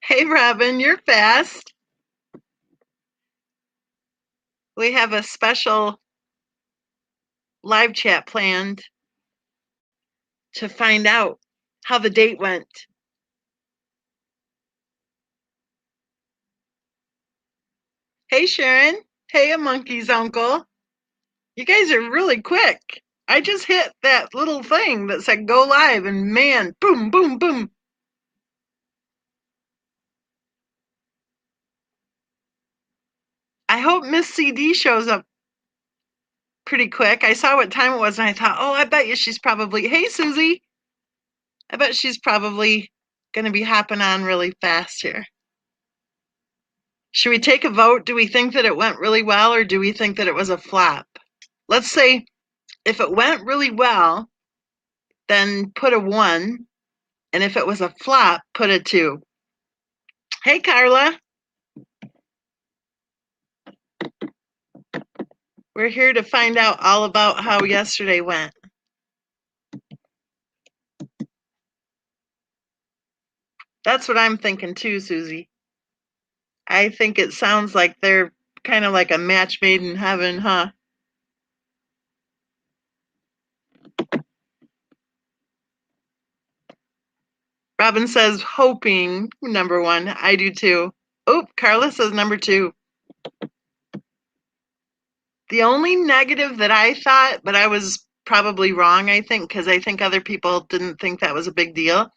Hey, Robin, you're fast. We have a special live chat planned to find out how the date went. Hey, Sharon. Hey, a monkey's uncle. You guys are really quick. I just hit that little thing that said go live, and man, boom, boom, boom. I hope Miss CD shows up pretty quick. I saw what time it was, and I thought, oh, I bet you she's probably, hey, Susie. I bet she's probably going to be hopping on really fast here. Should we take a vote? Do we think that it went really well, or do we think that it was a flop? Let's say if it went really well, then put a 1. And if it was a flop, put a 2. Hey, Carla. We're here to find out all about how yesterday went. That's what I'm thinking too, Susie. I think it sounds like they're kind of like a match made in heaven, huh? Robin says hoping number 1. I do too. Oh, Carla says number 2. The only negative that I thought, but I was probably wrong, I think, because I think other people didn't think that was a big deal.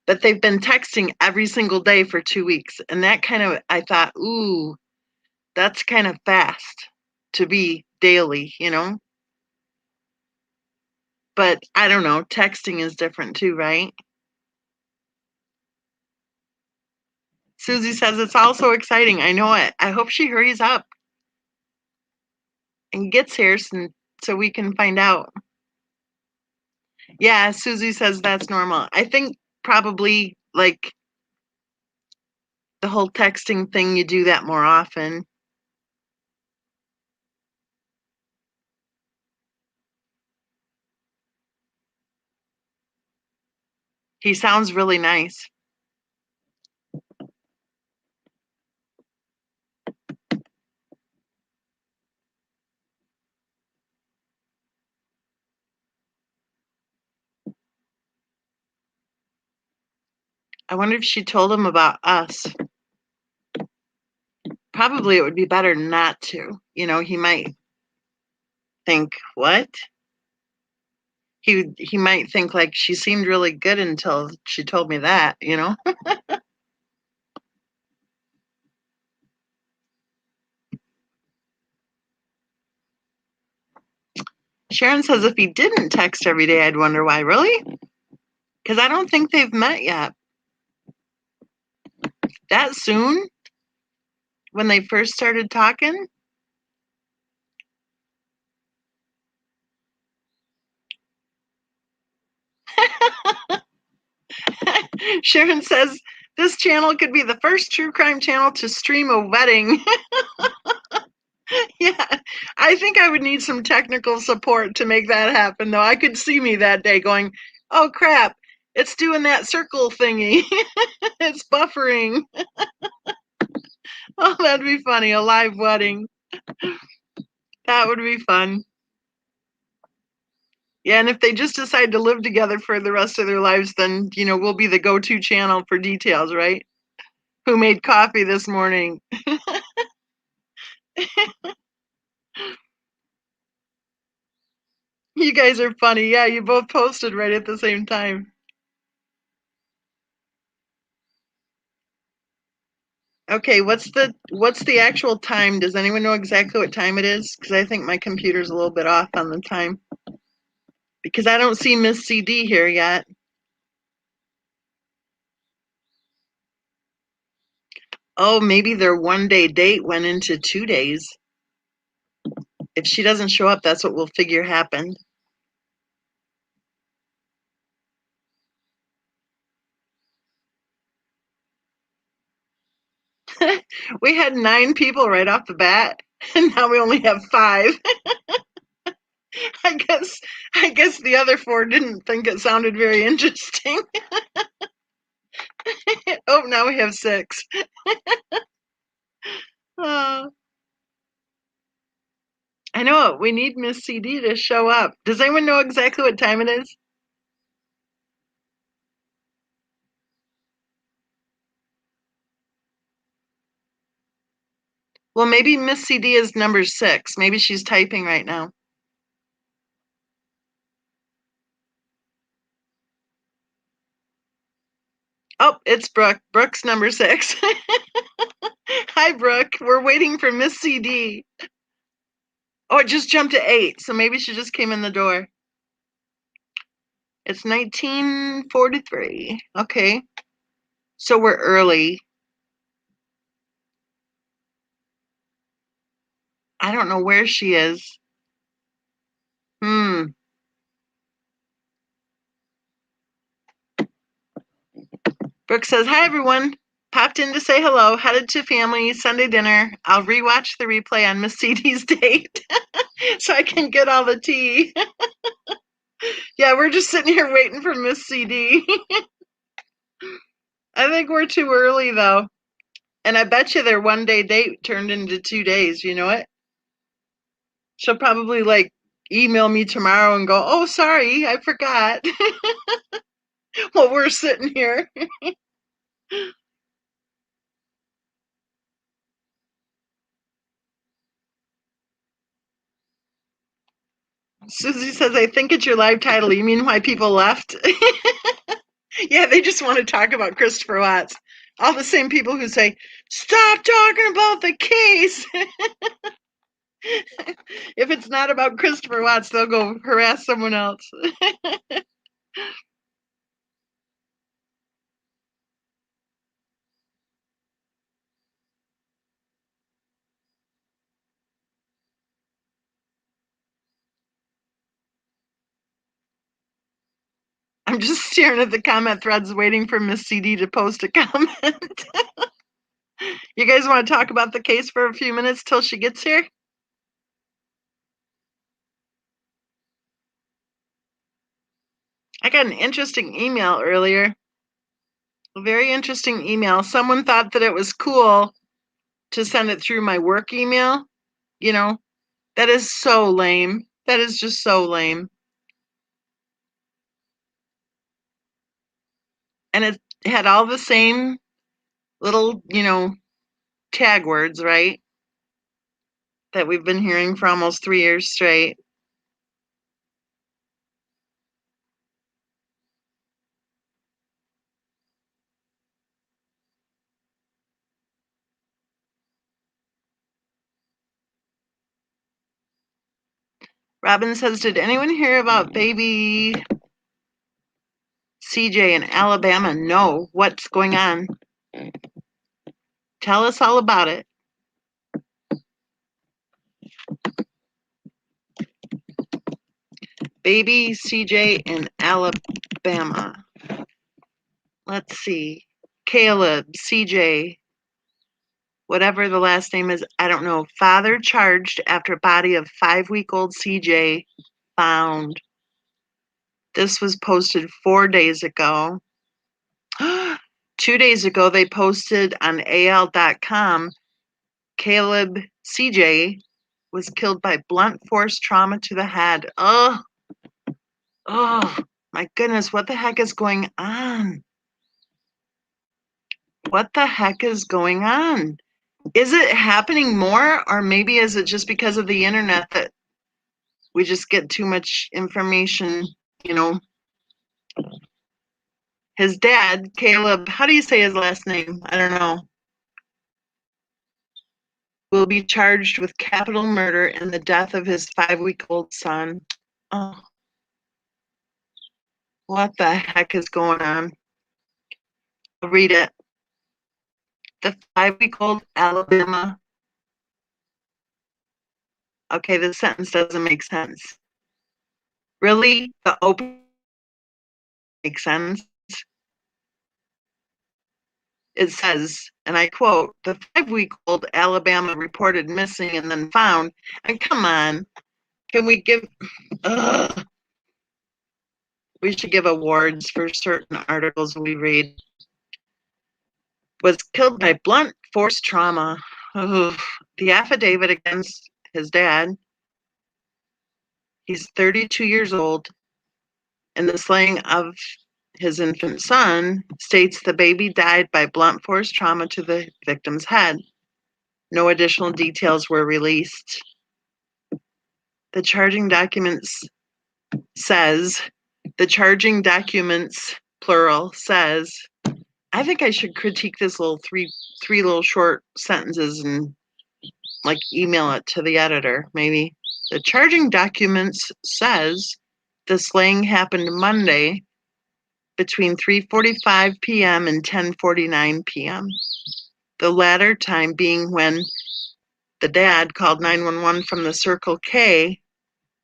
But they've been texting every single day for 2 weeks. And that kind of, I thought, ooh, that's kind of fast to be daily, you know? But I don't know, texting is different too, right? Susie says it's all so exciting. I know it. I hope she hurries up and gets here so we can find out. Yeah, Susie says that's normal. I think probably like the whole texting thing, you do that more often. He sounds really nice. I wonder if she told him about us. Probably it would be better not to. You know, he might think, what? He might think like she seemed really good until she told me that, you know? Sharon says if he didn't text every day, I'd wonder why. Really? Because I don't think they've met yet. That soon? When they first started talking? Sharon says this channel could be the first true crime channel to stream a wedding. Yeah, I think I would need some technical support to make that happen, though. I could see me that day going, oh crap, it's doing that circle thingy. It's buffering. Oh, that'd be funny, a live wedding. That would be fun. Yeah, and if they just decide to live together for the rest of their lives, then, you know, we'll be the go-to channel for details, right? Who made coffee this morning? You guys are funny. Yeah, you both posted right at the same time. Okay, what's the actual time? Does anyone know exactly what time it is? Because I think my computer's a little bit off on the time. Because I don't see Miss CD here yet. Oh, maybe their 1-day date went into 2 days. If she doesn't show up, that's what we'll figure happened. We had 9 people right off the bat, and now we only have 5. I guess the other 4 didn't think it sounded very interesting. Oh, now we have 6. Uh, I know it. We need Miss CD to show up. Does anyone know exactly what time it is? Well, maybe Miss CD is number 6. Maybe she's typing right now. Oh, it's Brooke. Brooke's number 6. Hi, Brooke. We're waiting for Miss CD. Oh, it just jumped to 8, so maybe she just came in the door. It's 1943. Okay. So we're early. I don't know where she is. Hmm. Brooke says, hi, everyone. Popped in to say hello. Headed to family Sunday dinner. I'll rewatch the replay on Miss CD's date so I can get all the tea. Yeah, we're just sitting here waiting for Miss CD. I think we're too early, though. And I bet you their 1-day date turned into 2 days. You know it? She'll probably like email me tomorrow and go, oh, sorry, I forgot. While we're sitting here. Susie says, I think it's your live title. You mean why people left? Yeah, they just want to talk about Christopher Watts. All the same people who say, stop talking about the case. If it's not about Christopher Watts, they'll go harass someone else. I'm just staring at the comment threads waiting for Miss CD to post a comment. You guys want to talk about the case for a few minutes till she gets here? I got an interesting email earlier. A very interesting email. Someone thought that it was cool to send it through my work email. You know, that is so lame. That is just so lame. And it had all the same little, tag words, right? That we've been hearing for almost 3 years straight. Robin says, did anyone hear about baby CJ in Alabama? No. What's going on? Tell us all about it. Baby CJ in Alabama. Let's see. Caleb, CJ, whatever the last name is, I don't know. Father charged after body of 5-week-old CJ found. This was posted 4 days ago. 2 days ago, they posted on AL.com, Caleb CJ was killed by blunt force trauma to the head. Oh, my goodness, what the heck is going on? What the heck is going on? Is it happening more, or maybe is it just because of the internet that we just get too much information, you know? His dad, Caleb, how do you say his last name? I don't know. Will be charged with capital murder in the death of his 5-week-old son. Oh, what the heck is going on? I'll read it. The 5-week-old Alabama. Okay, this sentence doesn't make sense. Really? The open makes sense. It says, and I quote, the 5-week-old Alabama reported missing and then found. And come on, can we give, we should give awards for certain articles we read. was killed by blunt force trauma. Ugh. The affidavit against his dad, he's 32 years old, and the slaying of his infant son states the baby died by blunt force trauma to the victim's head. No additional details were released. The charging documents plural says, I think I should critique this three little short sentences and like email it to the editor, maybe. The charging documents says the slaying happened Monday between 3:45 p.m. and 10:49 p.m. The latter time being when the dad called 911 from the Circle K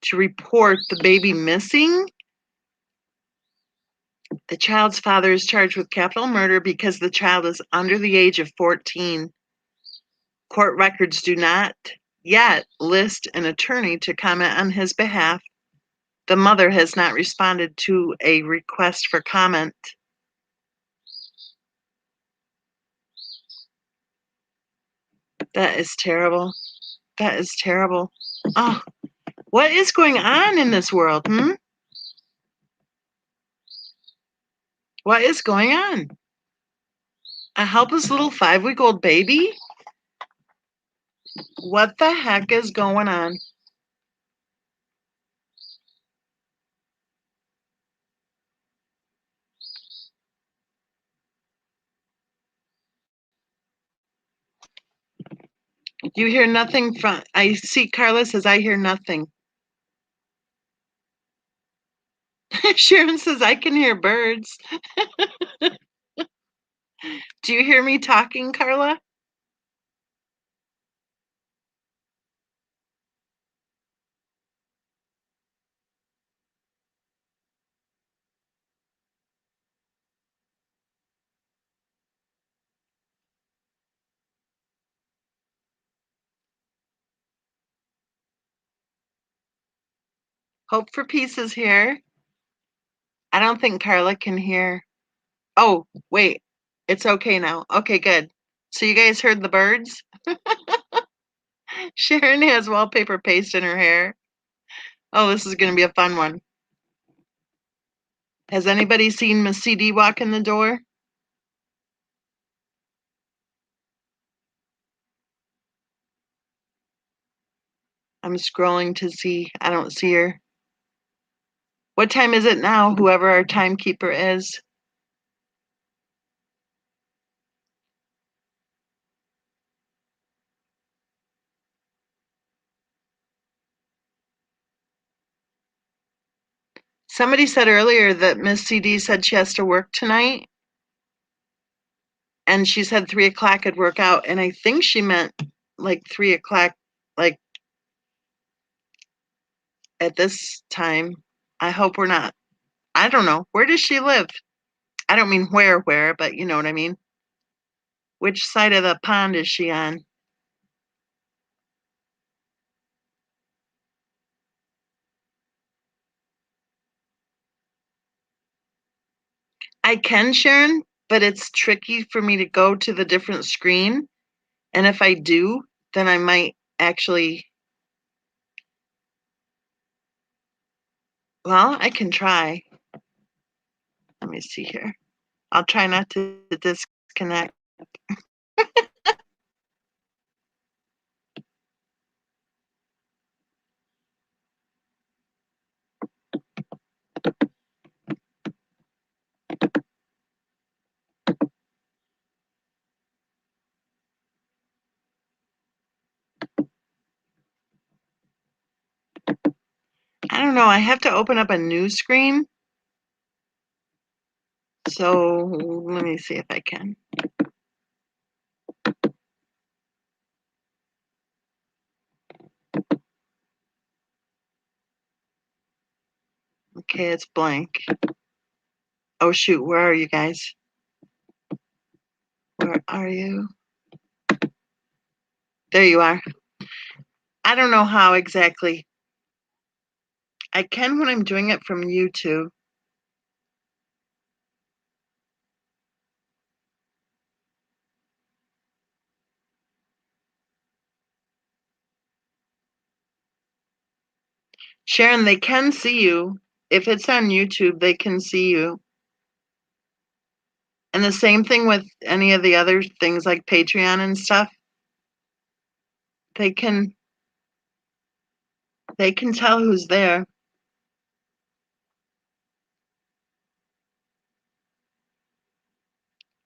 to report the baby missing. The child's father is charged with capital murder because the child is under the age of 14. Court records do not yet list an attorney to comment on his behalf. The mother has not responded to a request for comment. That is terrible. That is terrible. Oh, what is going on in this world? What is going on? A helpless little 5-week-old baby? What the heck is going on? You hear nothing from, I see Carla says, I hear nothing. Sharon says, I can hear birds. Do you hear me talking, Carla? Hope for Peace is here. I don't think Carla can hear. Oh, wait. It's okay now. Okay, good. So you guys heard the birds? Sharon has wallpaper paste in her hair. Oh, this is going to be a fun one. Has anybody seen Miss CD walk in the door? I'm scrolling to see. I don't see her. What time is it now, whoever our timekeeper is? Somebody said earlier that Miss CD said she has to work tonight. And she said 3 o'clock could work out. And I think she meant like 3 o'clock, like at this time. I hope we're not. I don't know. Where does she live? I don't mean where, but you know what I mean. Which side of the pond is she on? I can, Sharon, but it's tricky for me to go to the different screen. And if I do, then I might actually, well, I can try. Let me see here. I'll try not to disconnect. I don't know. I have to open up a new screen. So let me see if I can. Okay, it's blank. Oh shoot, where are you guys? Where are you? There you are. I don't know how exactly. I can when I'm doing it from YouTube. Sharon, they can see you. If it's on YouTube, they can see you. And the same thing with any of the other things like Patreon and stuff. They can tell who's there.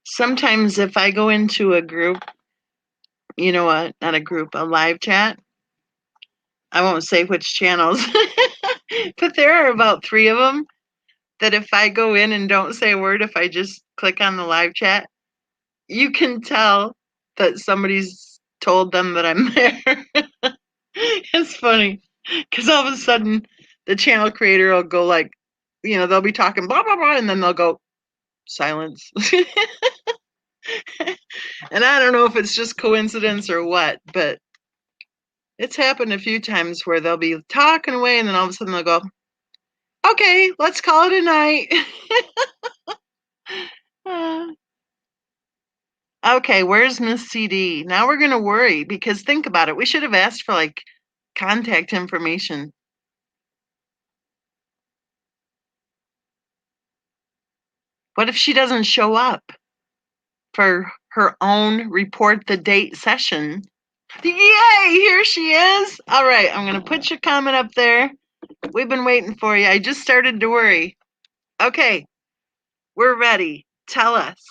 Sometimes if I go into a group, you know what, not a group, a live chat, I won't say which channels, but there are about 3 of them that if I go in and don't say a word, if I just click on the live chat, you can tell that somebody's told them that I'm there. It's funny because all of a sudden the channel creator will go like, they'll be talking blah, blah, blah, and then they'll go silence. And I don't know if it's just coincidence or what, but it's happened a few times where they'll be talking away and then all of a sudden they'll go, okay, let's call it a night. Okay, where's Miss CD? Now we're going to worry because think about it. We should have asked for like contact information. What if she doesn't show up for her own report the date session? Yay, here she is. All right, I'm going to put your comment up there. We've been waiting for you. I just started to worry. Okay, we're ready. Tell us.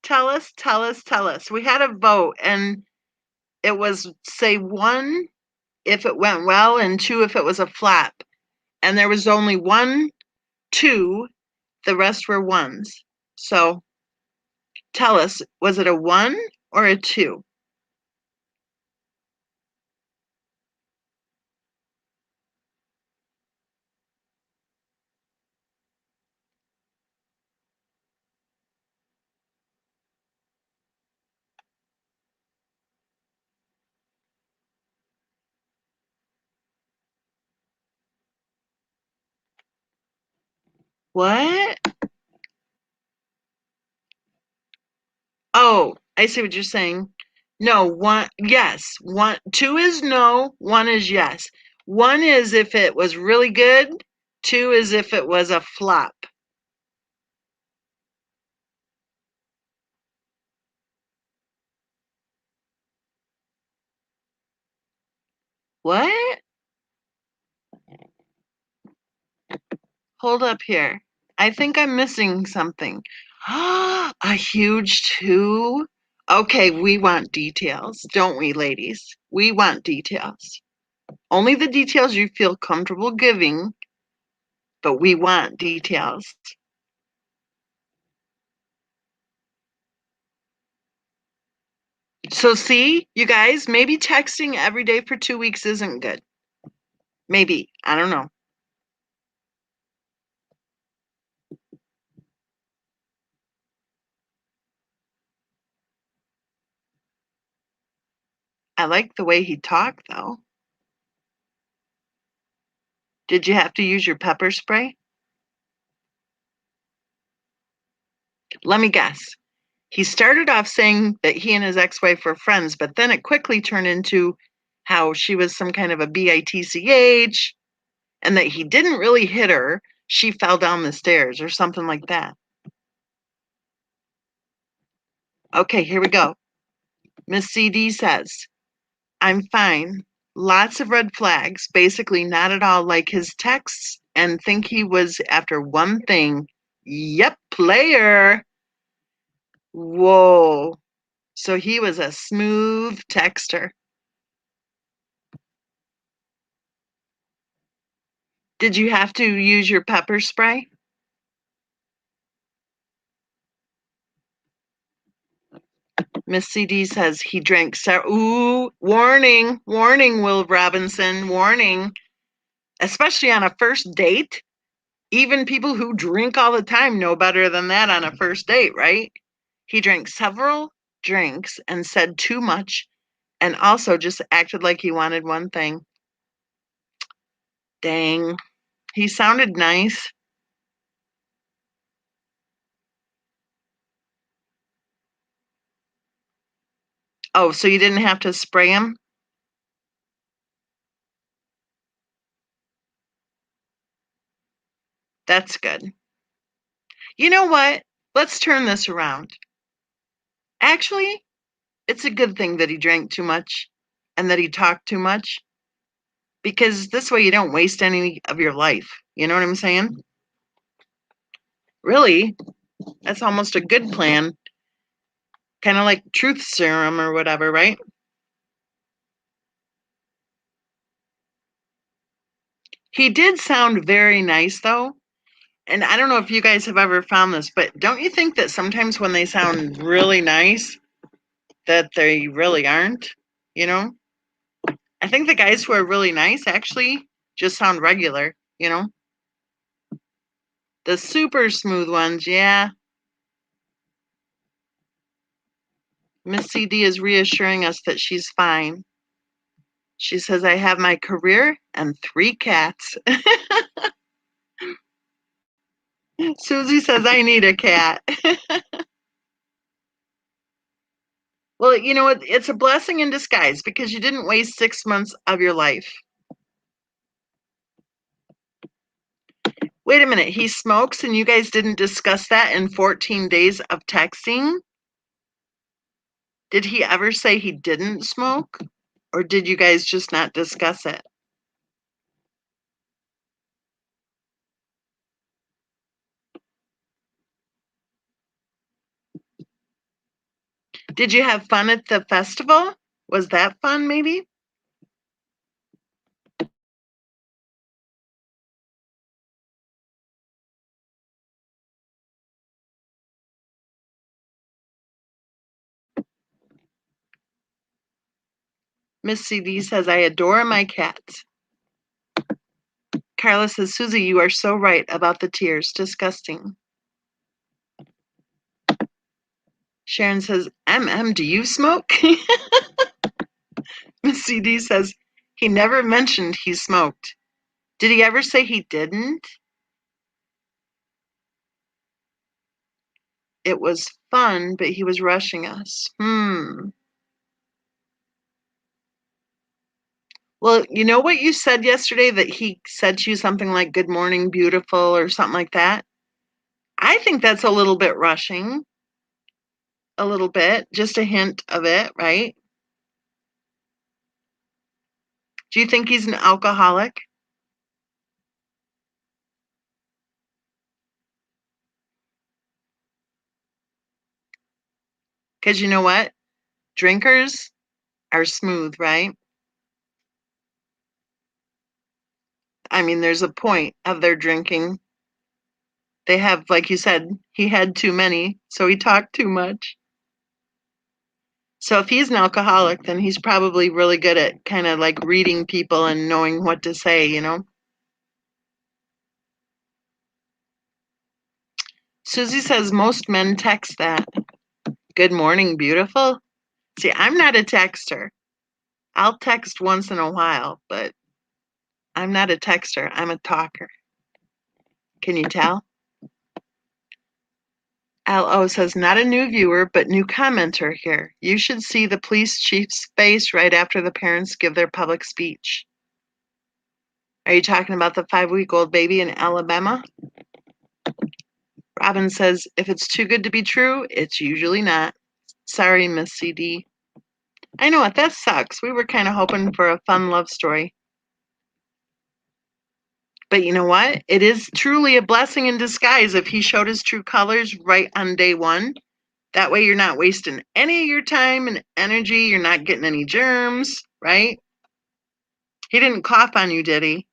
Tell us, tell us, tell us. We had a vote and it was say 1 if it went well and 2 if it was a flop. And there was only 1, 2, the rest were ones. So tell us, was it a 1 or a 2? What? Oh, I see what you're saying. No, 1, yes. 1, 2 is no, 1 is yes. 1 is if it was really good, 2 is if it was a flop. What? Hold up here. I think I'm missing something. A huge 2? Okay, we want details, don't we, ladies? We want details. Only the details you feel comfortable giving, but we want details. So see, you guys, maybe texting every day for 2 weeks isn't good. Maybe. I don't know. I like the way he talked, though. Did you have to use your pepper spray? Let me guess. He started off saying that he and his ex-wife were friends, but then it quickly turned into how she was some kind of a bitch and that he didn't really hit her. She fell down the stairs or something like that. Okay, here we go. Miss CD says, I'm fine. Lots of red flags, basically not at all like his texts, and think he was after one thing. Yep, player. Whoa. So he was a smooth texter. Did you have to use your pepper spray? Miss CD says he drank ooh, warning, warning, Will Robinson, warning. Especially on a first date. Even people who drink all the time know better than that on a first date, right? He drank several drinks and said too much and also just acted like he wanted one thing. Dang. He sounded nice. Oh, so you didn't have to spray him? That's good. You know what? Let's turn this around. Actually, it's a good thing that he drank too much and that he talked too much because this way you don't waste any of your life. You know what I'm saying? Really, that's almost a good plan. Kind of like truth serum or whatever, right? He did sound very nice though. And I don't know if you guys have ever found this, but don't you think that sometimes when they sound really nice, that they really aren't? You know? I think the guys who are really nice actually just sound regular, you know? The super smooth ones, yeah. Miss CD is reassuring us that she's fine. She says, I have my career and 3 cats. Susie says, I need a cat. Well, you know what? It's a blessing in disguise because you didn't waste 6 months of your life. Wait a minute. He smokes and you guys didn't discuss that in 14 days of texting? Did he ever say he didn't smoke? Or did you guys just not discuss it? Did you have fun at the festival? Was that fun, maybe? Miss CD says, I adore my cats. Carla says, Susie, you are so right about the tears. Disgusting. Sharon says, do you smoke? Miss CD says, he never mentioned he smoked. Did he ever say he didn't? It was fun, but he was rushing us. Well, you know what you said yesterday that he said to you something like good morning, beautiful, or something like that? I think that's a little bit rushing. A little bit, just a hint of it, right? Do you think he's an alcoholic? Because you know what? Drinkers are smooth, right? I mean, there's a point of their drinking. They have, like you said, he had too many, so he talked too much. So if he's an alcoholic, then he's probably really good at kind of like reading people and knowing what to say, you know? Susie says most men text that. Good morning, beautiful. See, I'm not a texter. I'll text once in a while, but I'm not a texter. I'm a talker. Can you tell? LO says, not a new viewer, but new commenter here. You should see the police chief's face right after the parents give their public speech. Are you talking about the 5-week-old baby in Alabama? Robin says, if it's too good to be true, it's usually not. Sorry, Miss CD. I know what, that sucks. We were kind of hoping for a fun love story. But you know what? It is truly a blessing in disguise if he showed his true colors right on day one. That way you're not wasting any of your time and energy. You're not getting any germs, right? He didn't cough on you, did he?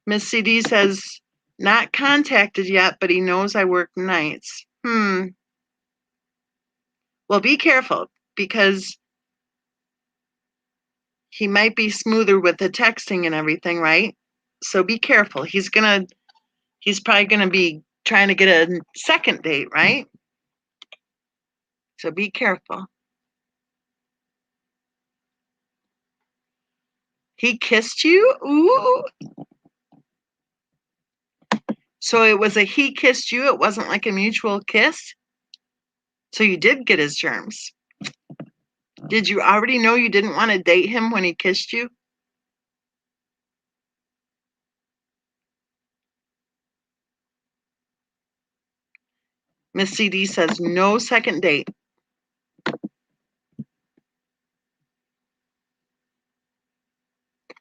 Miss CD says, not contacted yet, but he knows I work nights. Well, be careful because he might be smoother with the texting and everything, right? So be careful. He's probably gonna be trying to get a second date, right? So be careful. He kissed you? Ooh. So it was a he kissed you. It wasn't like a mutual kiss. So you did get his germs. Did you already know you didn't want to date him when he kissed you? Miss CD says no second date.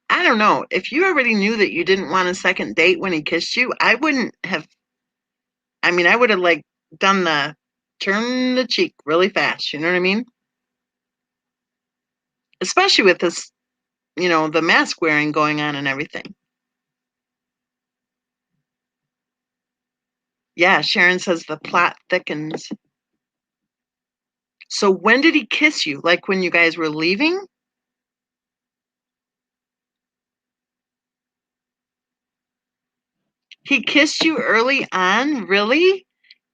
I don't know. If you already knew that you didn't want a second date when he kissed you, I wouldn't have. I mean, I would have like done the turn the cheek really fast. You know what I mean? Especially with this, the mask wearing going on and everything. Yeah, Sharon says the plot thickens. So when did he kiss you? Like when you guys were leaving? He kissed you early on, really?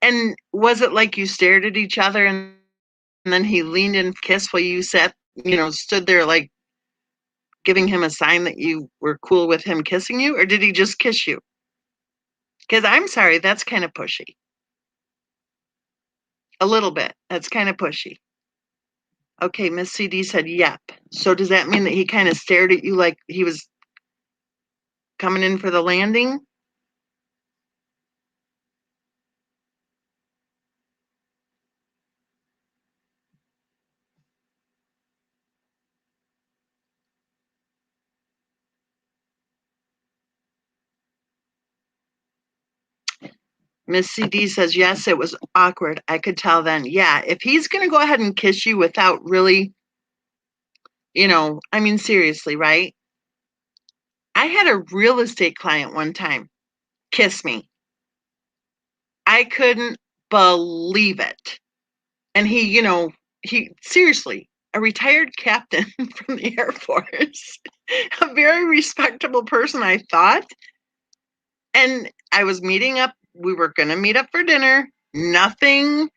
And was it like you stared at each other and then he leaned in and kissed while you stood there like giving him a sign that you were cool with him kissing you? Or did he just kiss you? Because I'm sorry, that's kind of pushy. A little bit. That's kind of pushy. Okay, Miss CD said, yep. So does that mean that he kind of stared at you like he was coming in for the landing? Miss CD says, yes, it was awkward. I could tell then. Yeah, if he's going to go ahead and kiss you without really, I mean, seriously, right? I had a real estate client one time kiss me. I couldn't believe it. And he seriously, a retired captain from the Air Force, a very respectable person, I thought. And I was meeting up, we were going to meet up for dinner. Nothing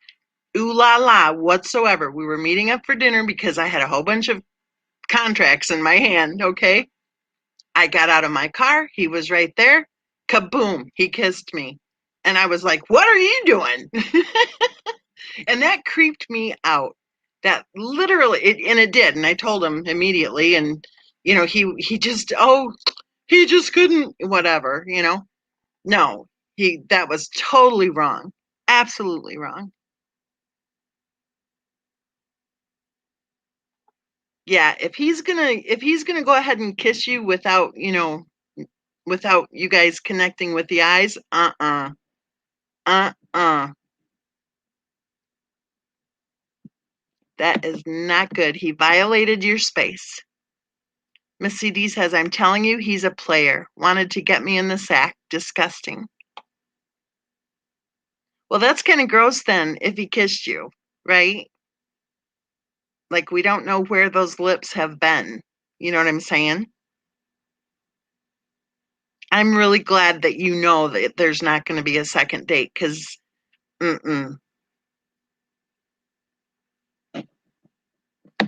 ooh la la whatsoever. We were meeting up for dinner because I had a whole bunch of contracts in my hand. Okay. I got out of my car. He was right there. Kaboom. He kissed me. And I was like, what are you doing? And that creeped me out. That literally, and it did. And I told him immediately. And, he just couldn't, whatever. No, that was totally wrong. Absolutely wrong. Yeah, if he's gonna go ahead and kiss you without you guys connecting with the eyes, uh-uh. That is not good. He violated your space. Miss CD says, I'm telling you, he's a player. Wanted to get me in the sack. Disgusting. Well, that's kind of gross then if he kissed you, right? Like we don't know where those lips have been. You know what I'm saying? I'm really glad that you know that there's not going to be a second date because, mm-mm.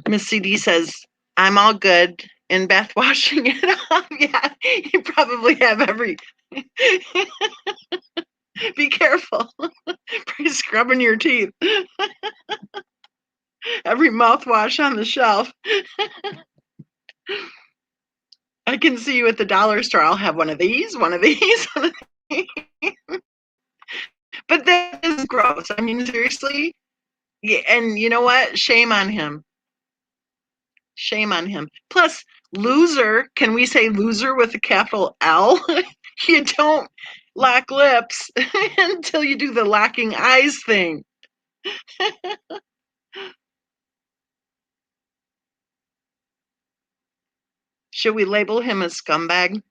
Miss CD says, I'm all good. And Beth washing it off. Yeah, you probably have every. Be careful. By scrubbing your teeth. Every mouthwash on the shelf. I can see you at the dollar store. I'll have one of these, one of these, one of these. But that is gross. I mean, seriously. Yeah, and you know what? Shame on him. Shame on him. Plus, loser, can we say loser with a capital L? You don't lock lips until you do the locking eyes thing. Should we label him a scumbag?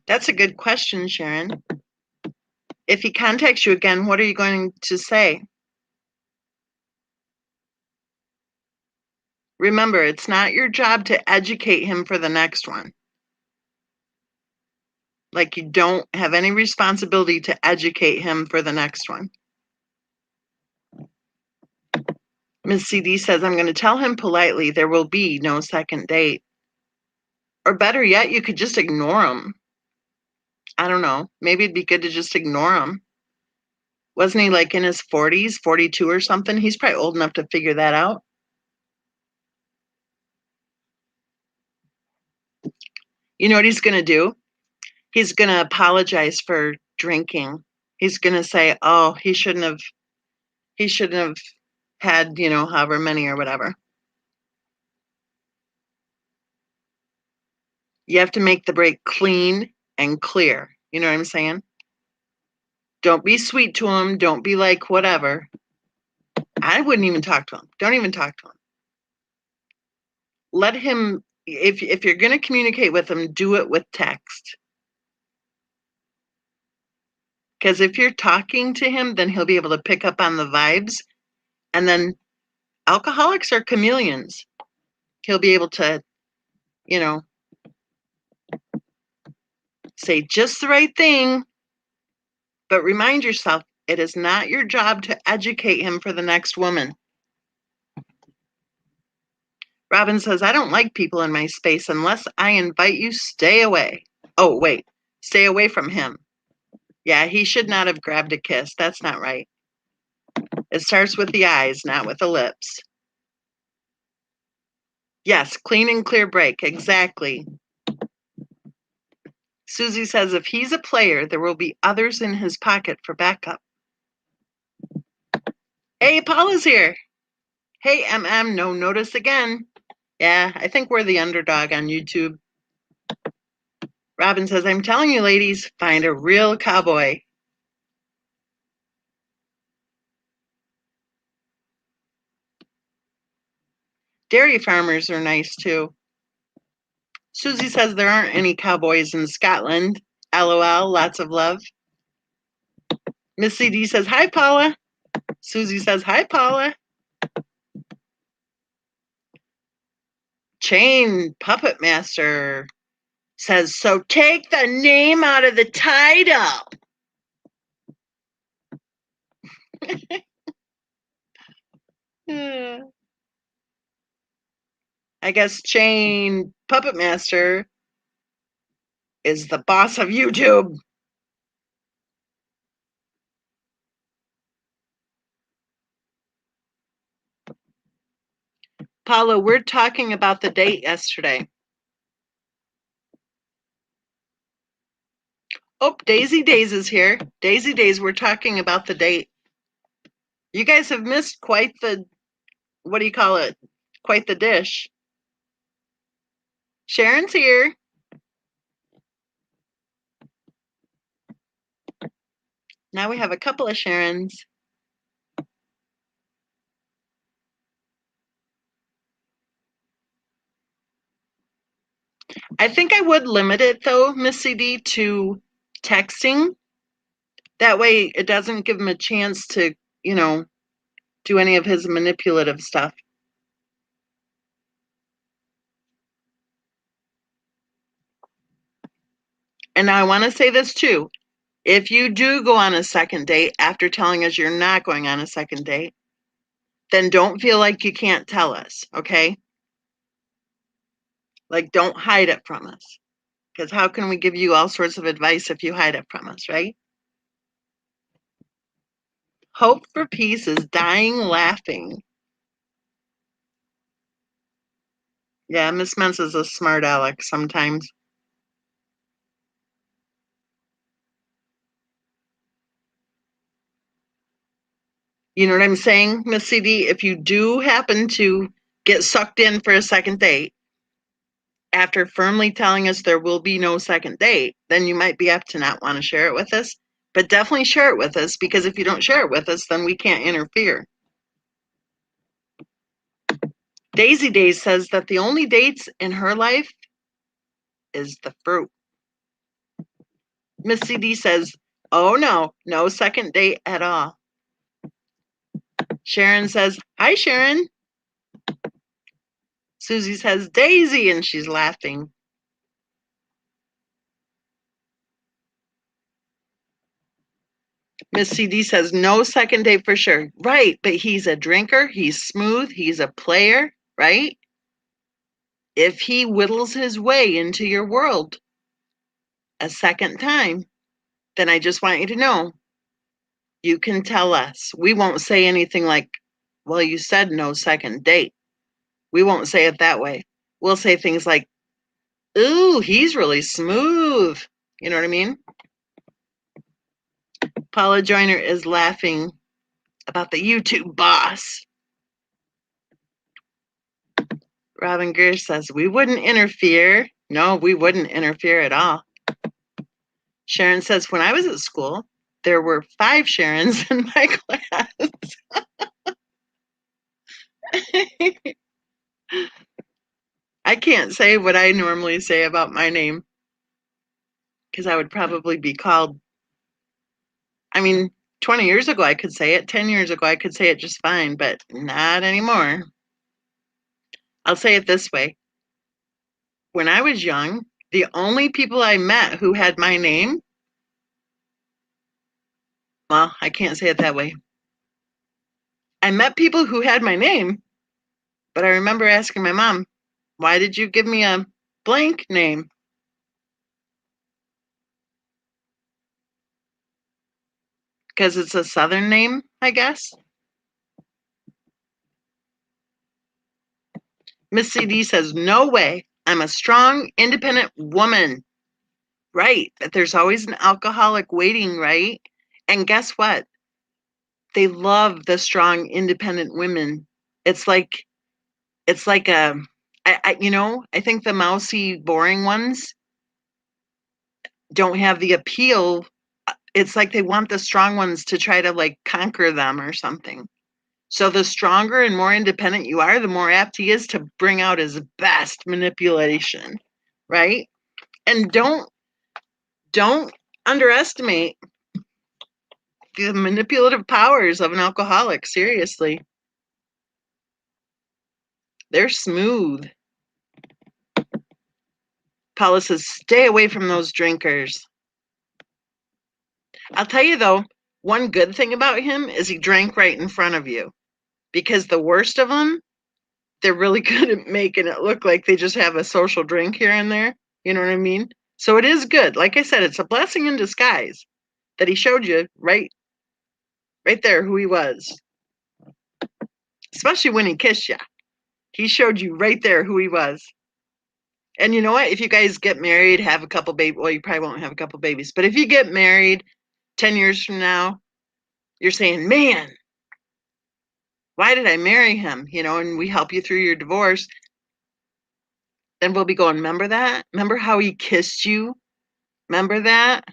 That's a good question, Sharon. If he contacts you again, what are you going to say? Remember, it's not your job to educate him for the next one. Like you don't have any responsibility to educate him for the next one. Miss CD says, I'm going to tell him politely there will be no second date. Or better yet, you could just ignore him. I don't know. Maybe it'd be good to just ignore him. Wasn't he like in his 40s, 42 or something? He's probably old enough to figure that out. You know what he's going to do? He's going to apologize for drinking. He's going to say, "Oh, he shouldn't have had, however many or whatever." You have to make the break clean and clear. You know what I'm saying? Don't be sweet to him. Don't be like whatever. I wouldn't even talk to him. Don't even talk to him. Let him, if you're going to communicate with him, do it with text. Because if you're talking to him, then he'll be able to pick up on the vibes. And then alcoholics are chameleons. He'll be able to, say just the right thing. But remind yourself, it is not your job to educate him for the next woman. Robin says, I don't like people in my space unless I invite you, stay away. Oh, wait, stay away from him. Yeah, he should not have grabbed a kiss. That's not right. It starts with the eyes, not with the lips. Yes, clean and clear break. Exactly. Susie says, if he's a player, there will be others in his pocket for backup. Hey, Paula's here. Hey, no notice again. Yeah, I think we're the underdog on YouTube. Robin says, I'm telling you, ladies, find a real cowboy. Dairy farmers are nice, too. Susie says there aren't any cowboys in Scotland. LOL, lots of love. Miss CD says, hi, Paula. Susie says, hi, Paula. Chain Puppet Master says, so take the name out of the title. I guess Chain Puppet Master is the boss of YouTube. Paula, we're talking about the date yesterday. Oh, Daisy Days is here. Daisy Days, we're talking about the date. You guys have missed quite the, what do you call it? Quite the dish. Sharon's here. Now we have a couple of Sharons. I think I would limit it though, Miss CD, to texting. That way it doesn't give him a chance to, do any of his manipulative stuff. And I want to say this too. If you do go on a second date after telling us you're not going on a second date, then don't feel like you can't tell us, okay? Like, don't hide it from us. Because how can we give you all sorts of advice if you hide it from us, right? Hope for peace is dying laughing. Yeah, Miss Mence is a smart aleck sometimes. You know what I'm saying, Miss CD? If you do happen to get sucked in for a second date, after firmly telling us there will be no second date, then you might be apt to not want to share it with us. But definitely share it with us, because if you don't share it with us, then we can't interfere. Daisy Days says that the only dates in her life is the fruit. Miss CD says, oh no second date at all. Sharon says, hi, Sharon. Susie says, Daisy, and she's laughing. Miss CD says, no second date for sure. Right, but he's a drinker, he's smooth, he's a player, right? if he whittles his way into your world a second time, then I just want you to know, you can tell us. We won't say anything like, well, you said no second date. We won't say it that way. We'll say things like, ooh, he's really smooth. You know what I mean? Paula Joyner is laughing about the YouTube boss. Robin Greer says, we wouldn't interfere. No, we wouldn't interfere at all. Sharon says, when I was at school, there were 5 Sharons in my class. I can't say what I normally say about my name because I would probably be called. I mean, 20 years ago I could say it, 10 years ago I could say it just fine, but not anymore. I'll say it this way. When I was young, the only people I met who had my name, well, I can't say it that way. I met people who had my name, but I remember asking my mom, why did you give me a blank name? Because it's a Southern name, I guess. Miss CD says, no way. I'm a strong, independent woman. Right. But there's always an alcoholic waiting, right? And guess what? They love the strong, independent women. It's like I think the mousy, boring ones don't have the appeal. It's like they want the strong ones to try to like conquer them or something. So the stronger and more independent you are, the more apt he is to bring out his best manipulation, right? And don't underestimate the manipulative powers of an alcoholic. Seriously, they're smooth. Paula says, stay away from those drinkers. I'll tell you though, one good thing about him is he drank right in front of you, because the worst of them, they're really good at making it look like they just have a social drink here and there. You know what I mean? So it is good. Like I said, it's a blessing in disguise that he showed you right there who he was. Especially when he kissed you. He showed you right there who he was. And you know what? If you guys get married, have a couple babies, well, you probably won't have a couple babies, but if you get married 10 years from now, you're saying, man, why did I marry him? You know, and we help you through your divorce. Then we'll be going, remember that? Remember how he kissed you? Remember that?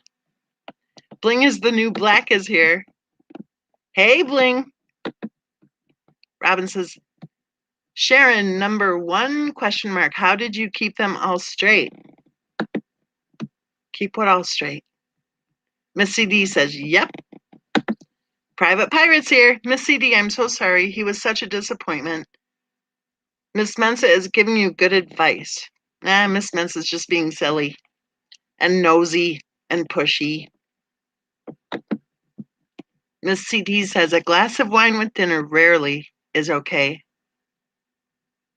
Bling is the new black is here. Hey, Bling. Robin says, Sharon, number 1, question mark. How did you keep them all straight? Keep what all straight? Miss CD says, yep. Private Pirates here. Miss CD, I'm so sorry. He was such a disappointment. Miss Mensa is giving you good advice. Nah, Miss Mensa's just being silly and nosy and pushy. Miss CD says, a glass of wine with dinner rarely is okay.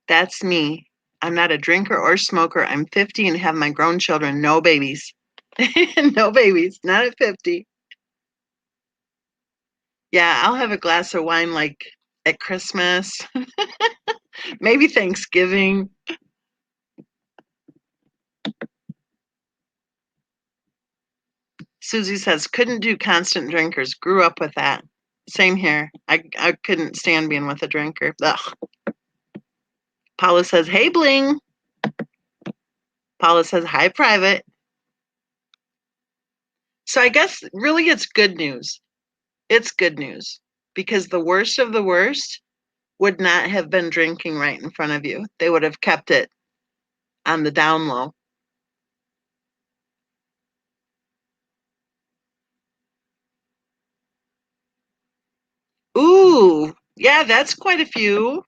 That's me. I'm not a drinker or smoker. I'm 50 and have my grown children. No babies. No babies. Not at 50. Yeah, I'll have a glass of wine like at Christmas. Maybe Thanksgiving. Susie says, couldn't do constant drinkers. Grew up with that. Same here. I couldn't stand being with a drinker. Ugh. Paula says, hey, Bling. Paula says, hi, Private. So I guess really it's good news. It's good news because the worst of the worst would not have been drinking right in front of you. They would have kept it on the down low. Ooh, yeah, that's quite a few.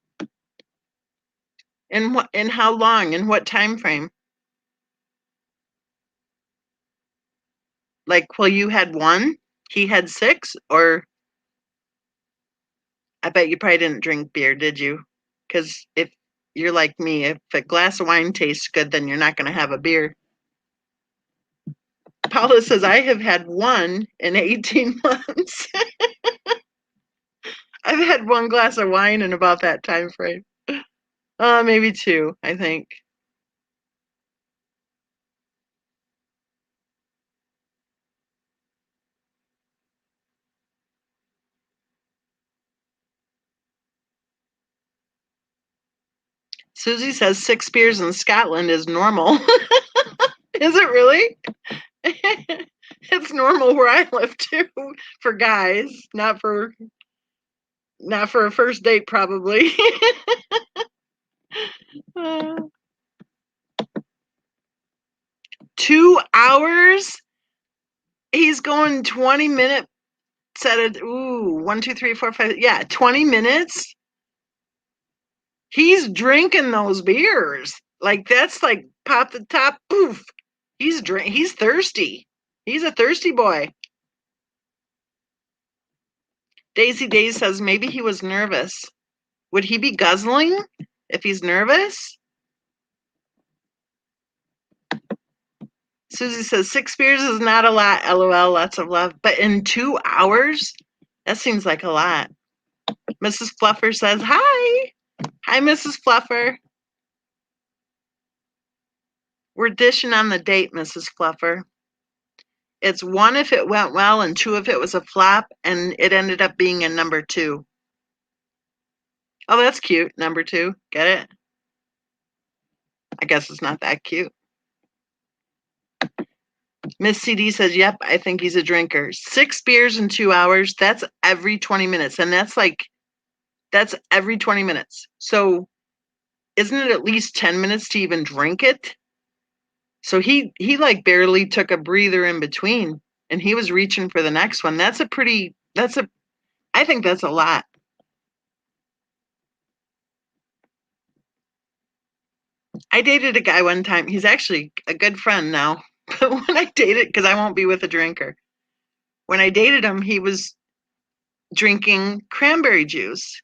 And what? And how long? In what time frame? Like, well, you had 1, he had 6, or I bet you probably didn't drink beer, did you? Because if you're like me. If a glass of wine tastes good, then you're not going to have a beer. Paula says, I have had one in 18 months. I've had one glass of wine in about that time frame. Maybe two, I think. Susie says 6 beers in Scotland is normal. Is it really? It's normal where I live too, for guys, not for a first date probably. 2 hours? He's going 20-minute set of 1, 2, 3, 4, 5. Yeah, 20 minutes. He's drinking those beers. Like that's like pop the top, poof. He's thirsty. He's a thirsty boy. Daisy Days says maybe he was nervous. Would he be guzzling if he's nervous? Susie says 6 beers is not a lot, LOL, lots of love. But in 2 hours, that seems like a lot. Mrs. Fluffer says, hi. Hi, Mrs. Fluffer. We're dishing on the date, Mrs. Fluffer. It's 1 if it went well and 2 if it was a flop, and it ended up being a number 2. Oh, that's cute, number 2. Get it? I guess it's not that cute. Miss CD says, yep, I think he's a drinker. 6 beers in 2 hours, that's every 20 minutes. And that's every 20 minutes. So isn't it at least 10 minutes to even drink it? So he like barely took a breather in between, and he was reaching for the next one. I think that's a lot. I dated a guy one time. He's actually a good friend now. But when I dated, because I won't be with a drinker. When I dated him, he was drinking cranberry juice.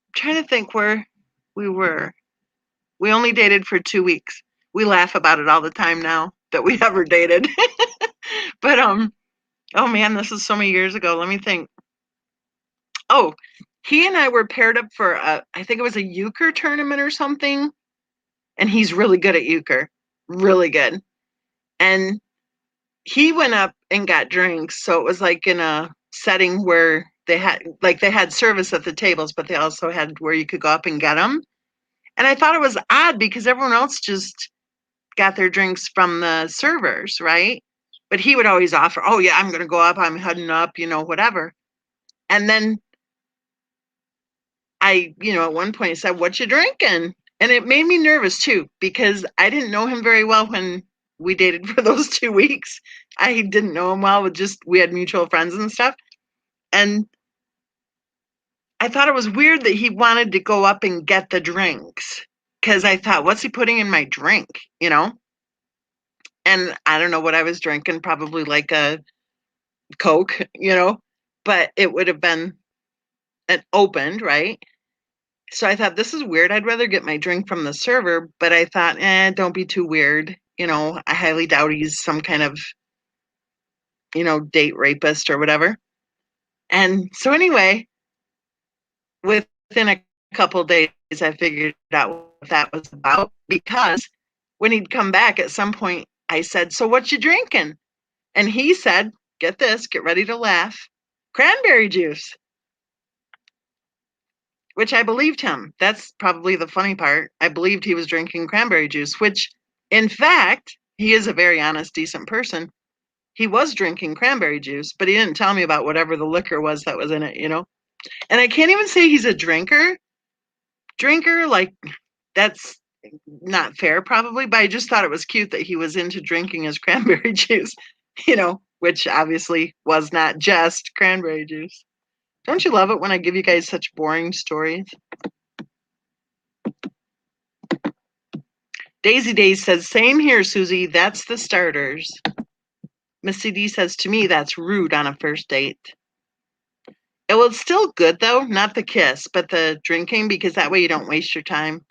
I'm trying to think where we were. We only dated for 2 weeks. We laugh about it all the time now that we ever dated. But oh man, this is so many years ago. Let me think. Oh, he and I were paired up for I think it was a euchre tournament or something. And he's really good at euchre. Really good. And he went up and got drinks. So it was like in a setting where they had service at the tables, but they also had where you could go up and get them. And I thought it was odd because everyone else just got their drinks from the servers, right? But he would always offer, oh yeah, I'm going to go up, I'm heading up, whatever. And then at one point I said, what you drinking? And it made me nervous too, because I didn't know him very well when we dated for those 2 weeks. I didn't know him well, we had mutual friends and stuff. And I thought it was weird that he wanted to go up and get the drinks, because I thought, what's he putting in my drink, And I don't know what I was drinking, probably like a Coke, but it would have been opened, right? So I thought, this is weird. I'd rather get my drink from the server, but I thought, don't be too weird. I highly doubt he's some kind of, date rapist or whatever. And so anyway, within a couple of days, I figured out what that was about, because when he'd come back at some point, I said, so what you drinking? And he said, get this, get ready to laugh, cranberry juice. Which I believed him. That's probably the funny part. I believed he was drinking cranberry juice, which, in fact, he is a very honest, decent person. He was drinking cranberry juice, but he didn't tell me about whatever the liquor was that was in it, And I can't even say he's a drinker. Like, that's not fair, probably, but I just thought it was cute that he was into drinking his cranberry juice, which obviously was not just cranberry juice. Don't you love it when I give you guys such boring stories? Daisy Days says, same here, Susie. That's the starters. Missy D says, to me, that's rude on a first date. Well, it's still good, though. Not the kiss, but the drinking, because that way you don't waste your time.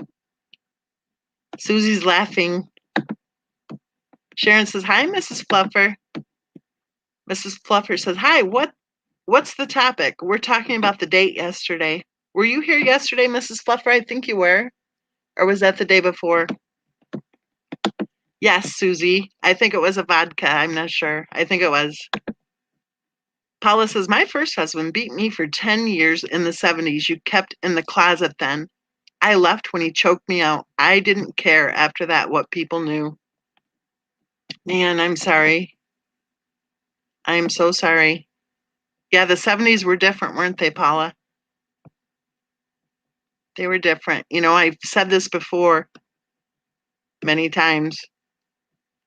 Susie's laughing. Sharon says, hi, Mrs. Fluffer. Mrs. Fluffer says, hi, what's the topic? We're talking about the date yesterday. Were you here yesterday, Mrs. Fluffer? I think you were. Or was that the day before? Yes, Susie. I think it was a vodka. I'm not sure. I think it was. Paula says, my first husband beat me for 10 years in the 70s. You kept in the closet then. I left when he choked me out. I didn't care after that what people knew. Man, I'm sorry. I'm so sorry. Yeah, the 70s were different, weren't they, Paula? They were different. You know, I've said this before many times.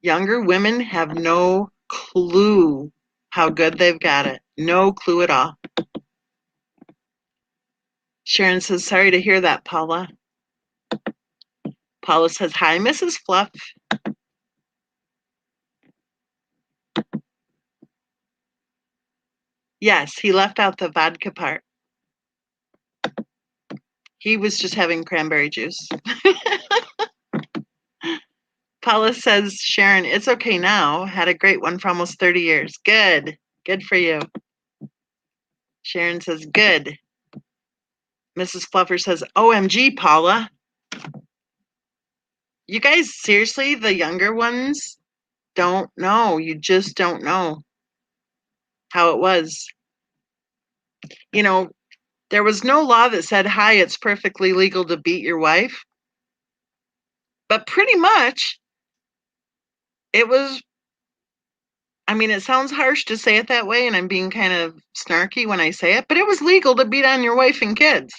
Younger women have no clue how good they've got it. No clue at all. Sharon says, sorry to hear that, Paula. Paula says, hi, Mrs. Fluff. Yes, he left out the vodka part. He was just having cranberry juice. Paula says, Sharon, it's okay now. Had a great one for almost 30 years. Good. Good for you. Sharon says, good. Mrs. Fluffer says, OMG, Paula. You guys, seriously, the younger ones don't know. You just don't know how it was. You know, there was no law that said, hi, it's perfectly legal to beat your wife. But pretty much it was, I mean, it sounds harsh to say it that way, and I'm being kind of snarky when I say it, but it was legal to beat on your wife and kids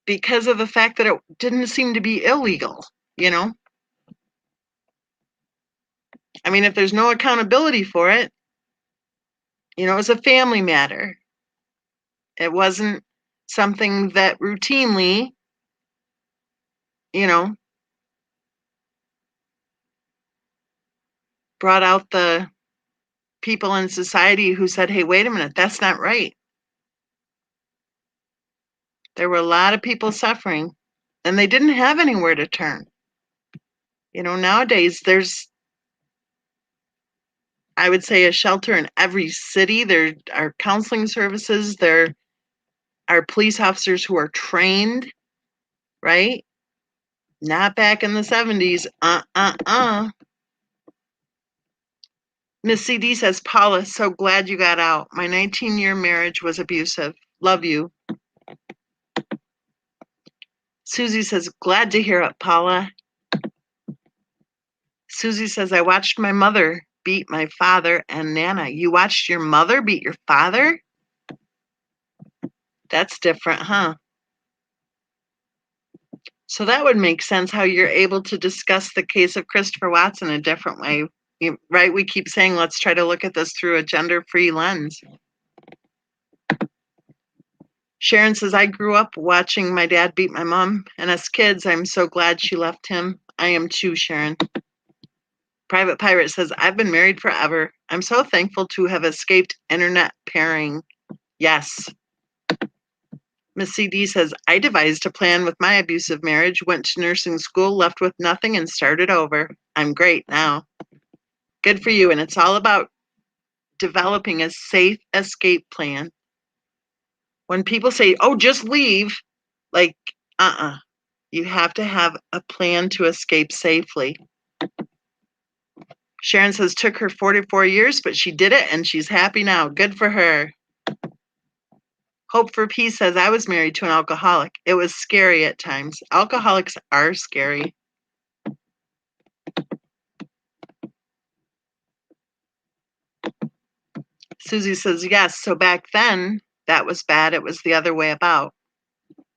because of the fact that it didn't seem to be illegal, you know? I mean, if there's no accountability for it, you know, it's a family matter. It wasn't something that routinely, you know, brought out the people in society who said, hey, wait a minute, that's not right. There were a lot of people suffering and they didn't have anywhere to turn. You know, nowadays there's, I would say, a shelter in every city. There are counseling services. There are police officers who are trained, right? Not back in the 70s. Miss CD says, Paula, so glad you got out. My 19-year marriage was abusive. Love you. Susie says, glad to hear it, Paula. Susie says, I watched my mother beat my father and Nana. You watched your mother beat your father? That's different, huh? So that would make sense how you're able to discuss the case of Christopher Watson a different way, right? We keep saying, let's try to look at this through a gender-free lens. Sharon says, I grew up watching my dad beat my mom, and as kids, I'm so glad she left him. I am too, Sharon. Private Pirate says, I've been married forever. I'm so thankful to have escaped internet pairing. Yes. Miss CD says, I devised a plan with my abusive marriage, went to nursing school, left with nothing, and started over. I'm great now. Good for you. And it's all about developing a safe escape plan. When people say, oh, just leave, like, you have to have a plan to escape safely. Sharon says, took her 44 years, but she did it and she's happy now. Good for her. Hope for Peace says, I was married to an alcoholic. It was scary at times. Alcoholics are scary. Susie says, yes, so back then that was bad. It was the other way about.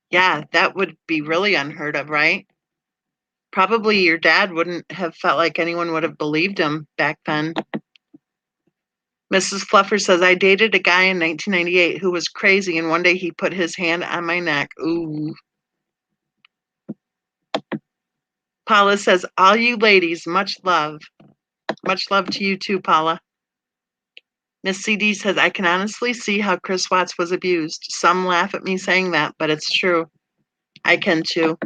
Yeah, that would be really unheard of, right? Probably your dad wouldn't have felt like anyone would have believed him back then. Mrs. Fluffer says, I dated a guy in 1998 who was crazy, and one day he put his hand on my neck. Ooh. Paula says, all you ladies, much love. Much love to you too, Paula. Miss CD says, I can honestly see how Chris Watts was abused. Some laugh at me saying that, but it's true. I can too.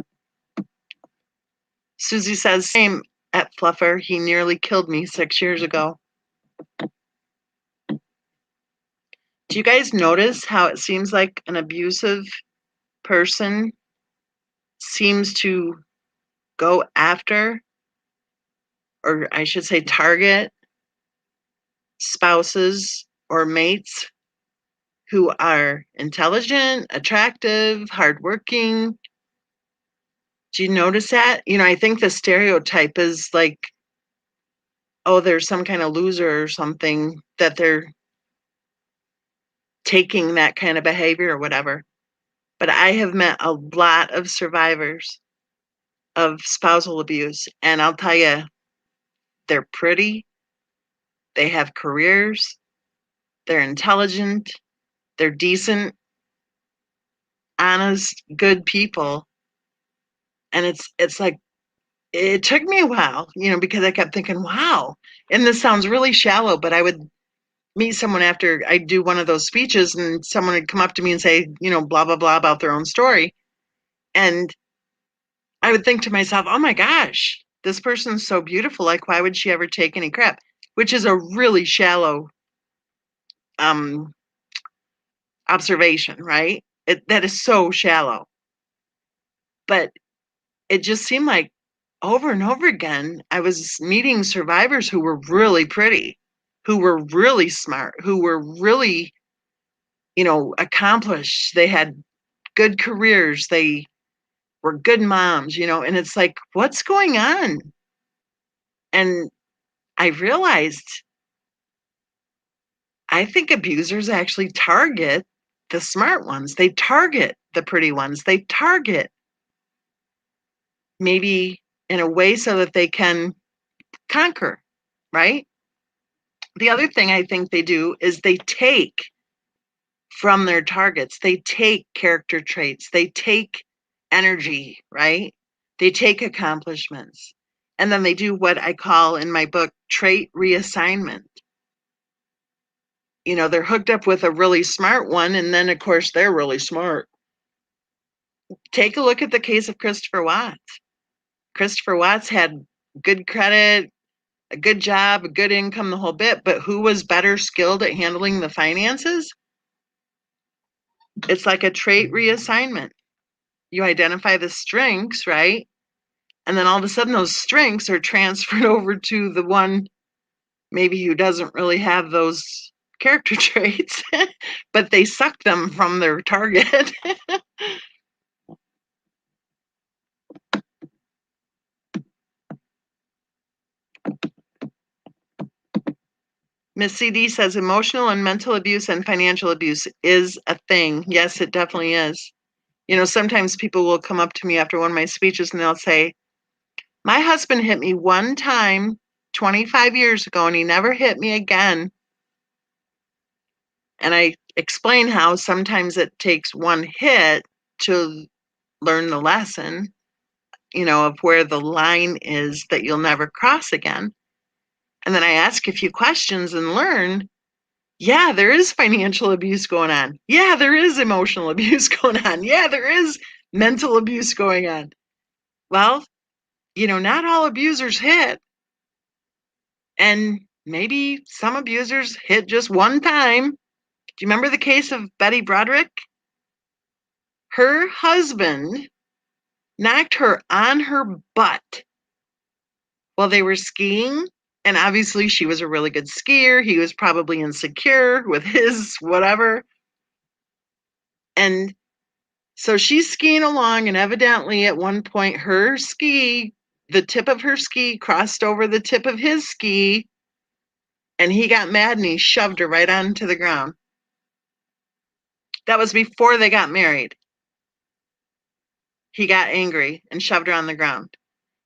Susie says, same at Fluffer. He nearly killed me 6 years ago. Do you guys notice how it seems like an abusive person seems to go after, or I should say target, spouses or mates who are intelligent, attractive, hardworking? Do you notice that? I think the stereotype is like, oh, there's some kind of loser or something that they're taking that kind of behavior or whatever. But I have met a lot of survivors of spousal abuse, and I'll tell you, they're pretty, they have careers, they're intelligent, they're decent, honest, good people. And it's like, it took me a while, because I kept thinking, wow. And this sounds really shallow, but I would meet someone after I do one of those speeches, and someone would come up to me and say, blah, blah, blah about their own story. And I would think to myself, oh my gosh, this person's so beautiful. Like, why would she ever take any crap? Which is a really shallow observation, right? That is so shallow. But it just seemed like over and over again, I was meeting survivors who were really pretty, who were really smart, who were really, accomplished. They had good careers. They were good moms, and it's like, what's going on? And I realized I think abusers actually target the smart ones. They target the pretty ones. They target maybe in a way so that they can conquer, right? The other thing I think they do is they take from their targets, they take character traits, they take energy, right? They take accomplishments. And then they do what I call in my book trait reassignment. They're hooked up with a really smart one, and then, of course, they're really smart. Take a look at the case of Christopher Watts. Christopher Watts had good credit, a good job, a good income, the whole bit, but who was better skilled at handling the finances? It's like a trait reassignment. You identify the strengths, right? And then all of a sudden those strengths are transferred over to the one maybe who doesn't really have those character traits, but they suck them from their target. Miss CD says emotional and mental abuse and financial abuse is a thing. Yes, it definitely is. Sometimes people will come up to me after one of my speeches and they'll say, my husband hit me one time 25 years ago and he never hit me again. And I explain how sometimes it takes one hit to learn the lesson, of where the line is that you'll never cross again. And then I ask a few questions and learn, yeah, there is financial abuse going on. Yeah, there is emotional abuse going on. Yeah, there is mental abuse going on. Well, not all abusers hit. And maybe some abusers hit just one time. Do you remember the case of Betty Broderick? Her husband knocked her on her butt while they were skiing. And obviously, she was a really good skier. He was probably insecure with his whatever. And so she's skiing along, and evidently at one point, the tip of her ski crossed over the tip of his ski, and he got mad and he shoved her right onto the ground. That was before they got married. He got angry and shoved her on the ground.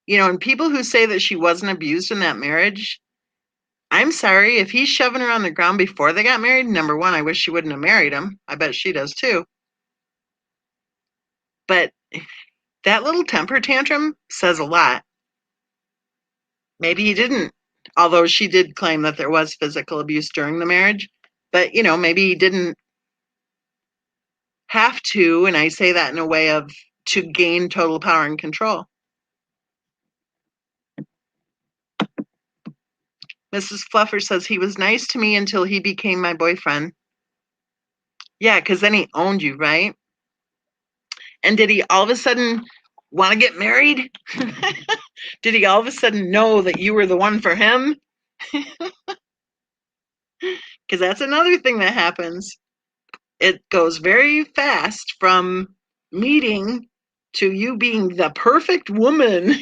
And people who say that she wasn't abused in that marriage, I'm sorry, if he's shoving her on the ground before they got married, number one, I wish she wouldn't have married him. I bet she does too. But that little temper tantrum says a lot. Maybe he didn't, although she did claim that there was physical abuse during the marriage. But, maybe he didn't have to, and I say that in a way of to gain total power and control. Mrs. Fluffer says he was nice to me until he became my boyfriend. Yeah, because then he owned you, right? And did he all of a sudden want to get married? Did he all of a sudden know that you were the one for him? Because that's another thing that happens. It goes very fast from meeting to you being the perfect woman.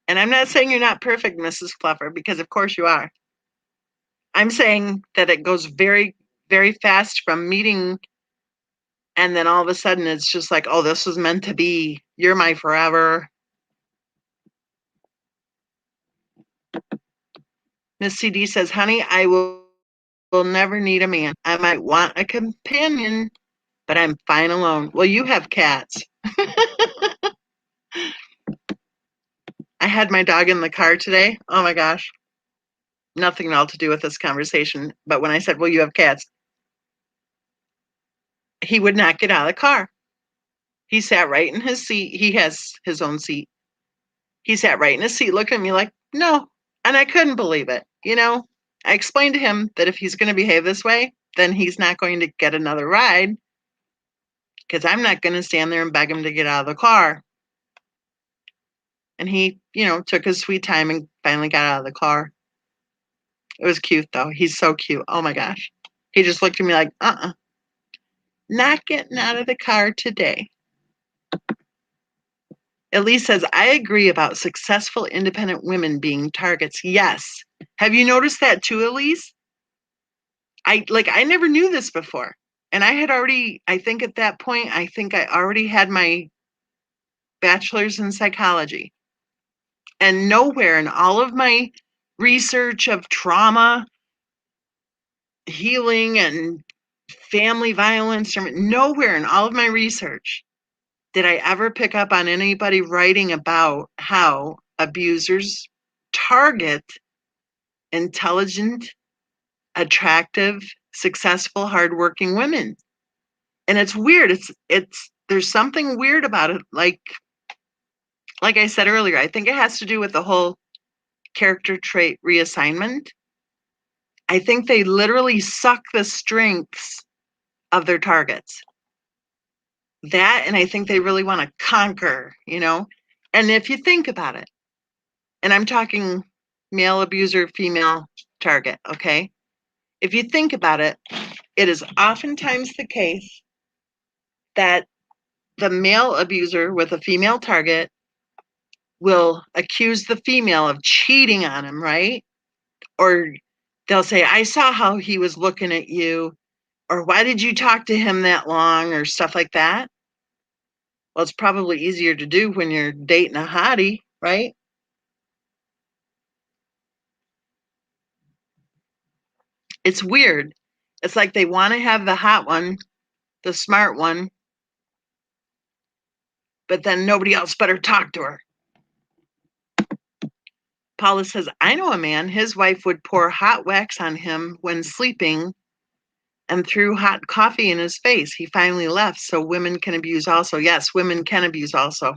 And I'm not saying you're not perfect, Mrs. Fluffer, because of course you are. I'm saying that it goes very, very fast from meeting, and then all of a sudden it's just like, oh, this was meant to be. You're my forever. Miss CD says, honey, I will never need a man. I might want a companion, but I'm fine alone. Well, you have cats. I had my dog in the car today. Oh my gosh. Nothing at all to do with this conversation. But when I said, well, you have cats, he would not get out of the car. He sat right in his seat. He has his own seat. He sat right in his seat, looking at me like, no. And I couldn't believe it. I explained to him that if he's going to behave this way, then he's not going to get another ride because I'm not going to stand there and beg him to get out of the car. And he, took his sweet time and finally got out of the car. It was cute, though. He's so cute. Oh, my gosh. He just looked at me like, not getting out of the car today. Elise says, I agree about successful independent women being targets. Yes. Have you noticed that too, Elise? I never knew this before. And I had already, I think at that point, I already had my bachelor's in psychology. And nowhere in all of my research of trauma, healing, and family violence, nowhere in all of my research did I ever pick up on anybody writing about how abusers target intelligent, attractive, successful, hardworking women. And it's weird. There's something weird about it. Like I said earlier, I think it has to do with the whole character trait reassignment. I think they literally suck the strengths of their targets. That, and I think they really want to conquer, And if you think about it, and I'm talking male abuser, female target, okay? If you think about it, it is oftentimes the case that the male abuser with a female target will accuse the female of cheating on him, right? Or they'll say, I saw how he was looking at you, or why did you talk to him that long, or stuff like that. Well, it's probably easier to do when you're dating a hottie, right? It's weird. It's like they want to have the hot one, the smart one, but then nobody else better talk to her. Paula says, I know a man, his wife would pour hot wax on him when sleeping and threw hot coffee in his face. He finally left, so women can abuse also. Yes, women can abuse also.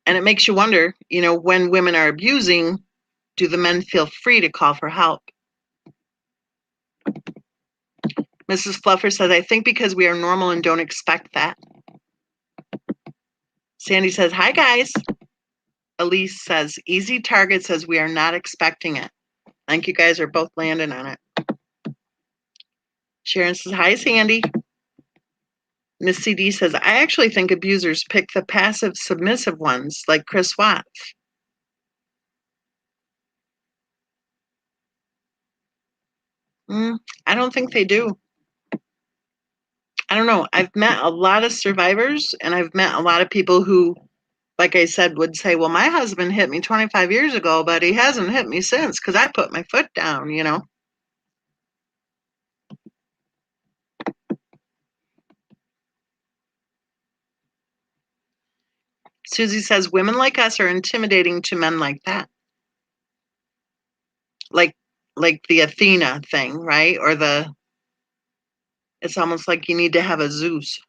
And it makes you wonder, when women are abusing, do the men feel free to call for help? Mrs. Fluffer says, I think because we are normal and don't expect that. Sandy says, hi, guys. Elise says, easy target says we are not expecting it. I think you guys are both landing on it. Sharon says, hi, Sandy. Miss CD says, I actually think abusers pick the passive submissive ones like Chris Watts. I don't think they do. I don't know. I've met a lot of survivors, and I've met a lot of people who, like I said, would say, well, my husband hit me 25 years ago, but he hasn't hit me since because I put my foot down, Susie says, women like us are intimidating to men like that. like the Athena thing, right? Or it's almost like you need to have a Zeus.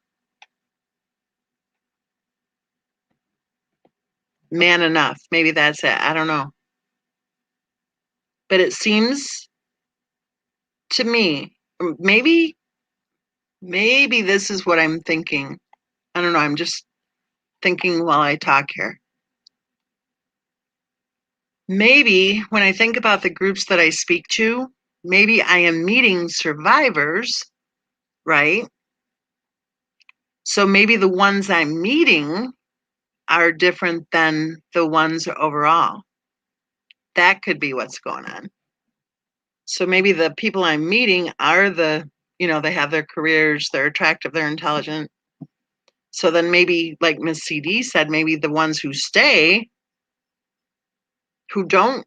Man enough. Maybe that's it. I don't know. But it seems to me, maybe this is what I'm thinking. I don't know. I'm just thinking while I talk here. Maybe when I think about the groups that I speak to, maybe I am meeting survivors, right? So maybe the ones I'm meeting are different than the ones overall. That could be what's going on. So maybe the people I'm meeting are they have their careers, they're attractive, they're intelligent. So then maybe, like Miss CD said, maybe the ones who stay, who don't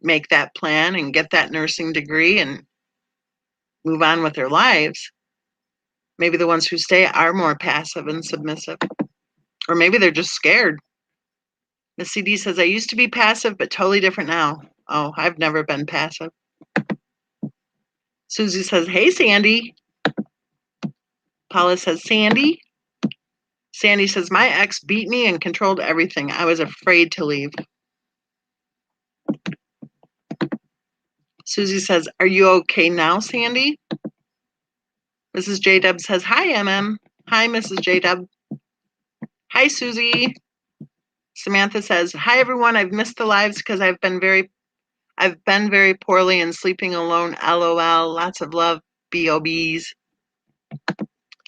make that plan and get that nursing degree and move on with their lives, maybe the ones who stay are more passive and submissive. Or maybe they're just scared. Miss CD says, I used to be passive, but totally different now. Oh, I've never been passive. Susie says, hey, Sandy. Paula says, Sandy. Sandy says, my ex beat me and controlled everything. I was afraid to leave. Susie says, are you okay now, Sandy? Mrs. J-Dub says, hi, MM. Hi, Mrs. J-Dub. Hi, Susie. Samantha says, hi, everyone. I've missed the lives because I've been very poorly and sleeping alone. LOL. Lots of love. BOBs.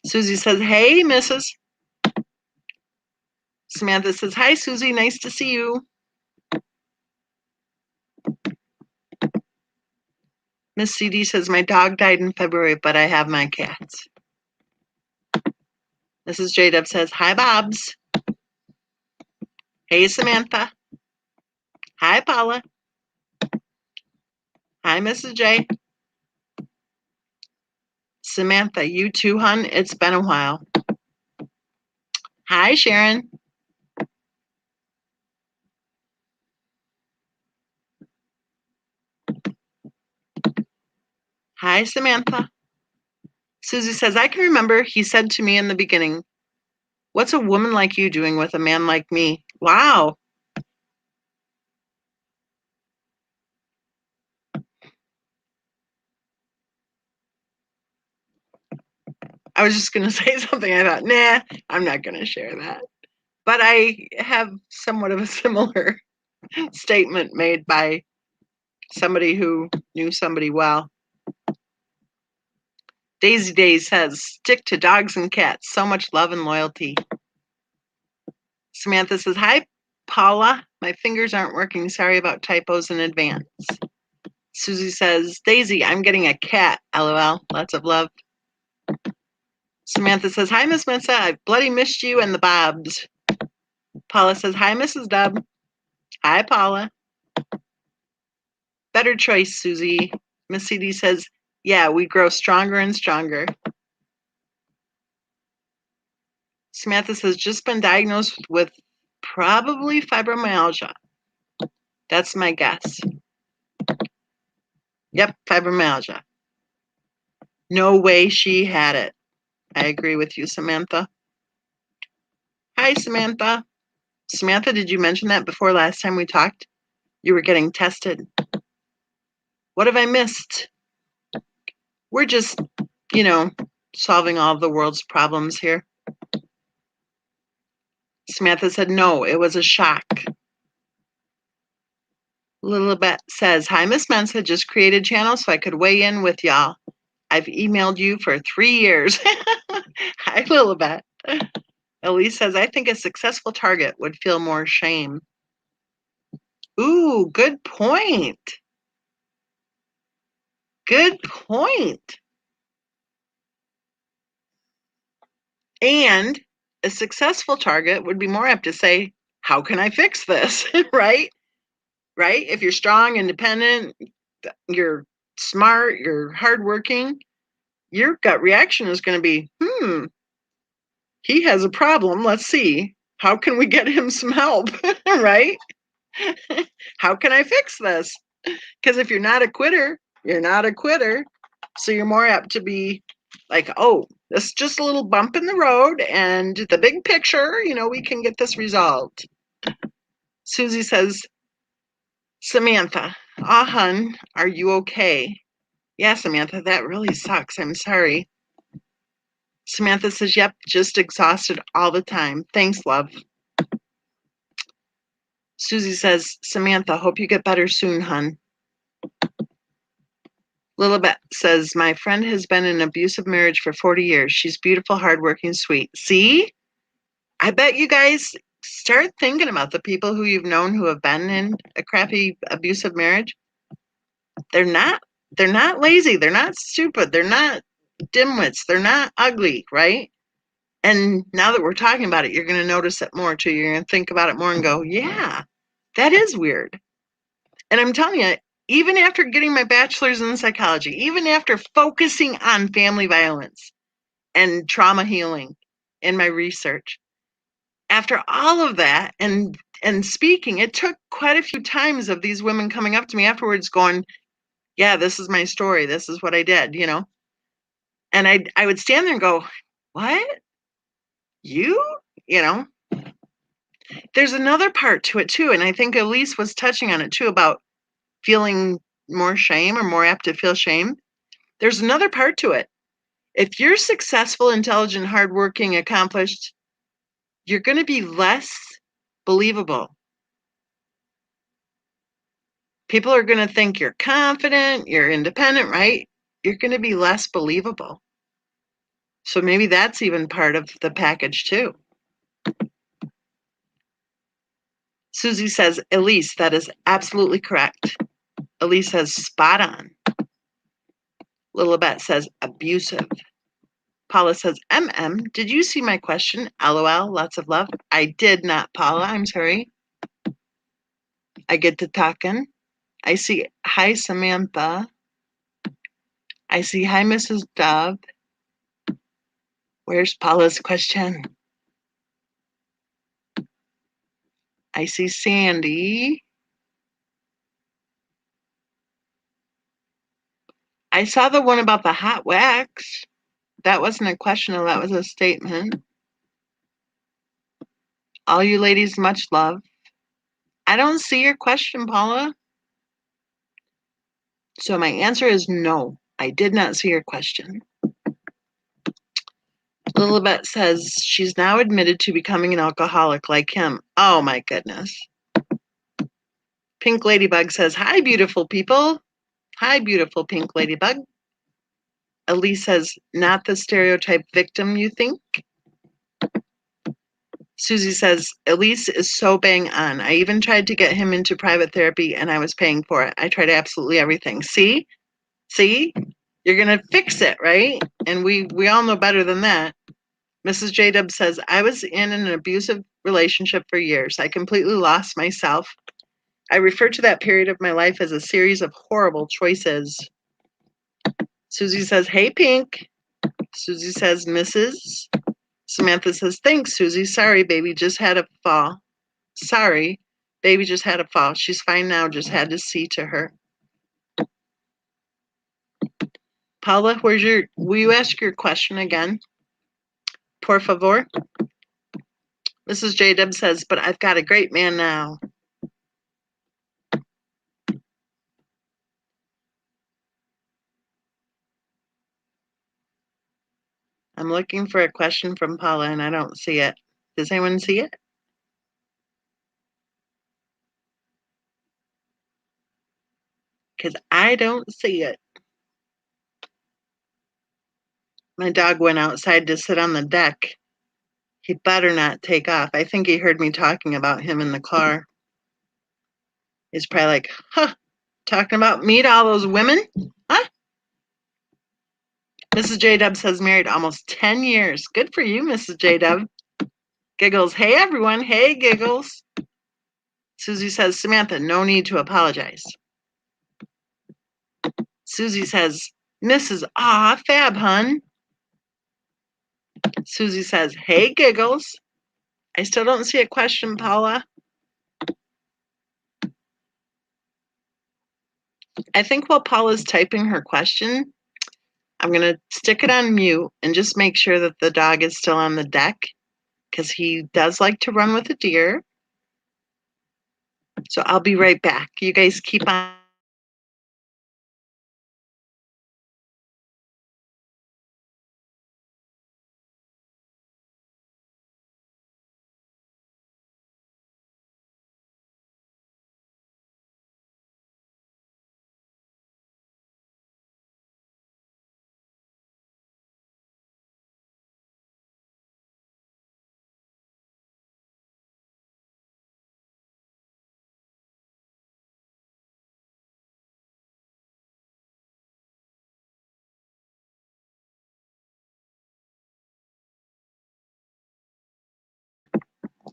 Susie says, hey, Mrs. Samantha says, hi, Susie. Nice to see you. Miss CD says, my dog died in February, but I have my cats. Mrs. J-Dub says, hi, Bobs. Hey, Samantha. Hi, Paula. Hi, Mrs. J. Samantha, you too, hun? It's been a while. Hi, Sharon. Hi, Samantha. Susie says, I can remember he said to me in the beginning, what's a woman like you doing with a man like me? Wow. I was just going to say something. I thought, nah, I'm not going to share that. But I have somewhat of a similar statement made by somebody who knew somebody well. Daisy Days says, stick to dogs and cats. So much love and loyalty. Samantha says, hi, Paula. My fingers aren't working. Sorry about typos in advance. Susie says, Daisy, I'm getting a cat. LOL. Lots of love. Samantha says, hi, Miss Mensa. I've bloody missed you and the Bobs. Paula says, hi, Mrs. Dub. Hi, Paula. Better choice, Susie. Miss CD says, yeah, we grow stronger and stronger. Samantha says, just been diagnosed with probably fibromyalgia. That's my guess. Yep, fibromyalgia. No way she had it. I agree with you, Samantha. Hi, Samantha. Samantha, did you mention that before last time we talked? You were getting tested. What have I missed? We're just, solving all of the world's problems here. Samantha said, no, it was a shock. Lilibet says, hi, Miss Mensa, just created channel so I could weigh in with y'all. I've emailed you for 3 years. Hi, Lilibet. Elise says, I think a successful target would feel more shame. Ooh, good point. Good point. And a successful target would be more apt to say, how can I fix this? Right? Right? If you're strong, independent, you're smart, you're hardworking, your gut reaction is going to be, he has a problem. Let's see. How can we get him some help? Right? How can I fix this? Because if you're not a quitter, you're not a quitter. So you're more apt to be like, oh, this is just a little bump in the road, and the big picture, we can get this resolved. Susie says, Samantha, hun, are you okay? Yeah, Samantha, that really sucks. I'm sorry. Samantha says, yep, just exhausted all the time. Thanks, love. Susie says, Samantha, hope you get better soon, hun. Lilibet says, my friend has been in an abusive marriage for 40 years. She's beautiful, hardworking, sweet. See? I bet you guys start thinking about the people who you've known who have been in a crappy abusive marriage. They're not lazy. They're not stupid. They're not dimwits. They're not ugly, right? And now that we're talking about it, you're going to notice it more too. You're going to think about it more and go, yeah, that is weird. And I'm telling you, even after getting my bachelor's in psychology, even after focusing on family violence and trauma healing in my research, after all of that and speaking, it took quite a few times of these women coming up to me afterwards going, yeah, this is my story. This is what I did, And I would stand there and go, what? You? You know? There's another part to it too, and I think Elise was touching on it too about feeling more shame or more apt to feel shame. There's another part to it. If you're successful, intelligent, hardworking, accomplished, you're going to be less believable. People are going to think you're confident, you're independent, right? You're going to be less believable. So maybe that's even part of the package too. Susie says, Elise, that is absolutely correct. Elise says, spot on. Lilibet says, abusive. Paula says, did you see my question? LOL, lots of love. I did not, Paula, I'm sorry. I get to talking. I see, hi, Samantha. I see, hi, Mrs. Dove. Where's Paula's question? I see Sandy. I saw the one about the hot wax. That wasn't a question, that was a statement. All you ladies, much love. I don't see your question, Paula. So my answer is no. I did not see your question. Lilibet says she's now admitted to becoming an alcoholic like him. Oh my goodness. Pink Ladybug says, hi, beautiful people. Hi, beautiful pink ladybug. Elise says, not the stereotype victim, you think? Susie says, Elise is so bang on. I even tried to get him into private therapy and I was paying for it. I tried absolutely everything. See? You're going to fix it, right? And we all know better than that. Mrs. J-Dub says, I was in an abusive relationship for years. I completely lost myself. I refer to that period of my life as a series of horrible choices. Susie says, hey, Pink. Susie says, Mrs. Samantha says, thanks, Susie. Sorry, baby, just had a fall. Sorry, baby just had a fall. She's fine now, just had to see to her. Paula, will you ask your question again? Por favor. Mrs. J-Dub says, but I've got a great man now. I'm looking for a question from Paula and I don't see it. Does anyone see it? Because I don't see it. My dog went outside to sit on the deck. He better not take off. I think he heard me talking about him in the car. He's probably like, huh, talking about me to all those women? Huh? Mrs. J-Dub says married almost 10 years. Good for you, Mrs. J-Dub. Giggles, hey everyone, hey Giggles. Susie says, Samantha, no need to apologize. Susie says, Mrs. Ah, fab, hun. Susie says, hey Giggles. I still don't see a question, Paula. I think while Paula's typing her question, I'm going to stick it on mute and just make sure that the dog is still on the deck because he does like to run with a deer. So I'll be right back. You guys keep on.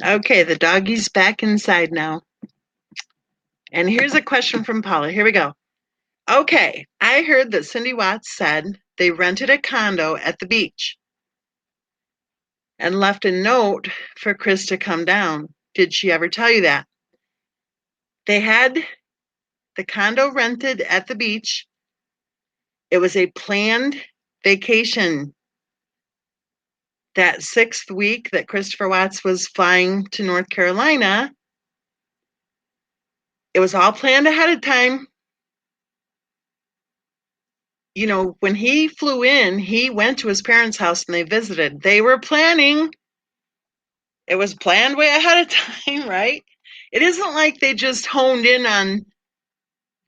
Okay, the doggy's back inside now. And here's a question from Paula. Here we go. Okay, I heard that Cindy Watts said they rented a condo at the beach and left a note for Chris to come down. Did she ever tell you that? They had the condo rented at the beach. It was a planned vacation. That 6th week that Christopher Watts was flying to North Carolina, it was all planned ahead of time. You know, when he flew in, he went to his parents' house and they visited. They were planning. It was planned way ahead of time, right? It isn't like they just honed in on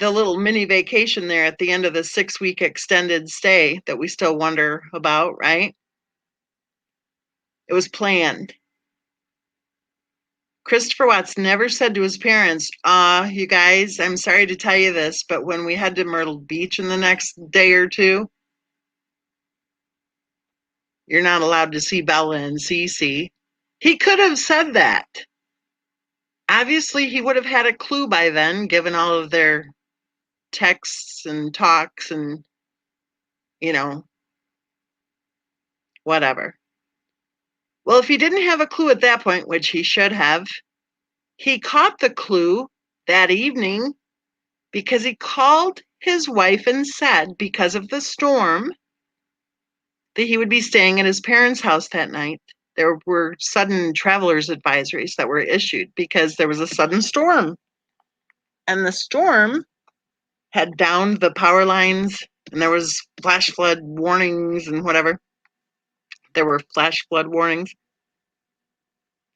the little mini vacation there at the end of the 6-week extended stay that we still wonder about, right? It was planned. Christopher Watts never said to his parents, you guys, I'm sorry to tell you this, but when we head to Myrtle Beach in the next day or two, you're not allowed to see Bella and Cece. He could have said that. Obviously, he would have had a clue by then, given all of their texts and talks and, you know, whatever. Well, if he didn't have a clue at that point, which he should have, he caught the clue that evening because he called his wife and said, because of the storm, that he would be staying at his parents' house that night. There were sudden travelers advisories that were issued because there was a sudden storm. And the storm had downed the power lines and there was flash flood warnings and whatever. There were flash flood warnings.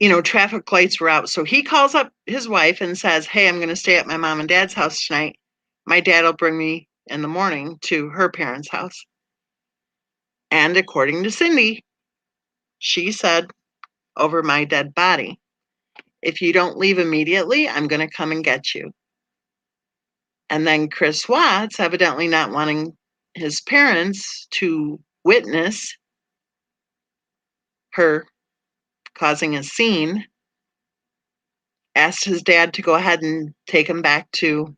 You know, traffic lights were out. So he calls up his wife and says, hey, I'm going to stay at my mom and dad's house tonight. My dad will bring me in the morning to her parents' house. And according to Cindy, she said, over my dead body, if you don't leave immediately, I'm going to come and get you. And then Chris Watts, evidently not wanting his parents to witness her causing a scene, asked his dad to go ahead and take him to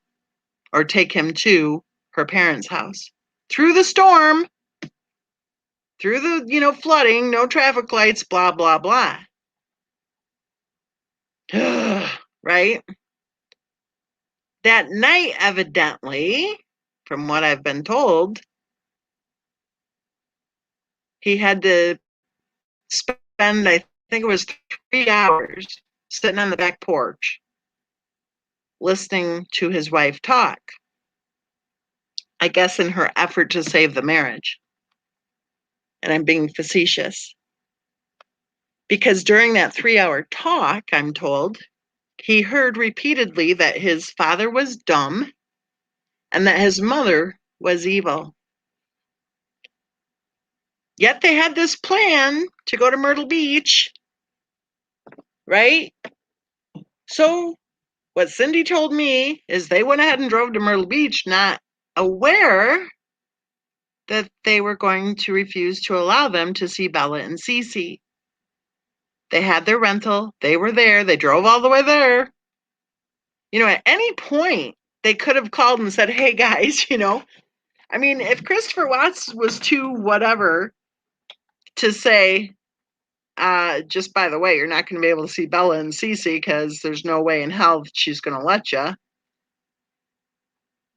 her parents' house. Through the storm, through the, flooding, no traffic lights, blah, blah, blah. Right? That night, evidently, from what I've been told, he had to spend, I think it was 3 hours sitting on the back porch listening to his wife talk, I guess in her effort to save the marriage. And I'm being facetious. Because during that 3-hour talk, I'm told, he heard repeatedly that his father was dumb and that his mother was evil. Yet they had this plan to go to Myrtle Beach, right? So what Cindy told me is they went ahead and drove to Myrtle Beach, not aware that they were going to refuse to allow them to see Bella and Cece. They had their rental. They were there. They drove all the way there. At any point, they could have called and said, hey, guys, I mean, if Christopher Watts was too whatever to say, just by the way, you're not going to be able to see Bella and Cece because there's no way in hell that she's going to let you,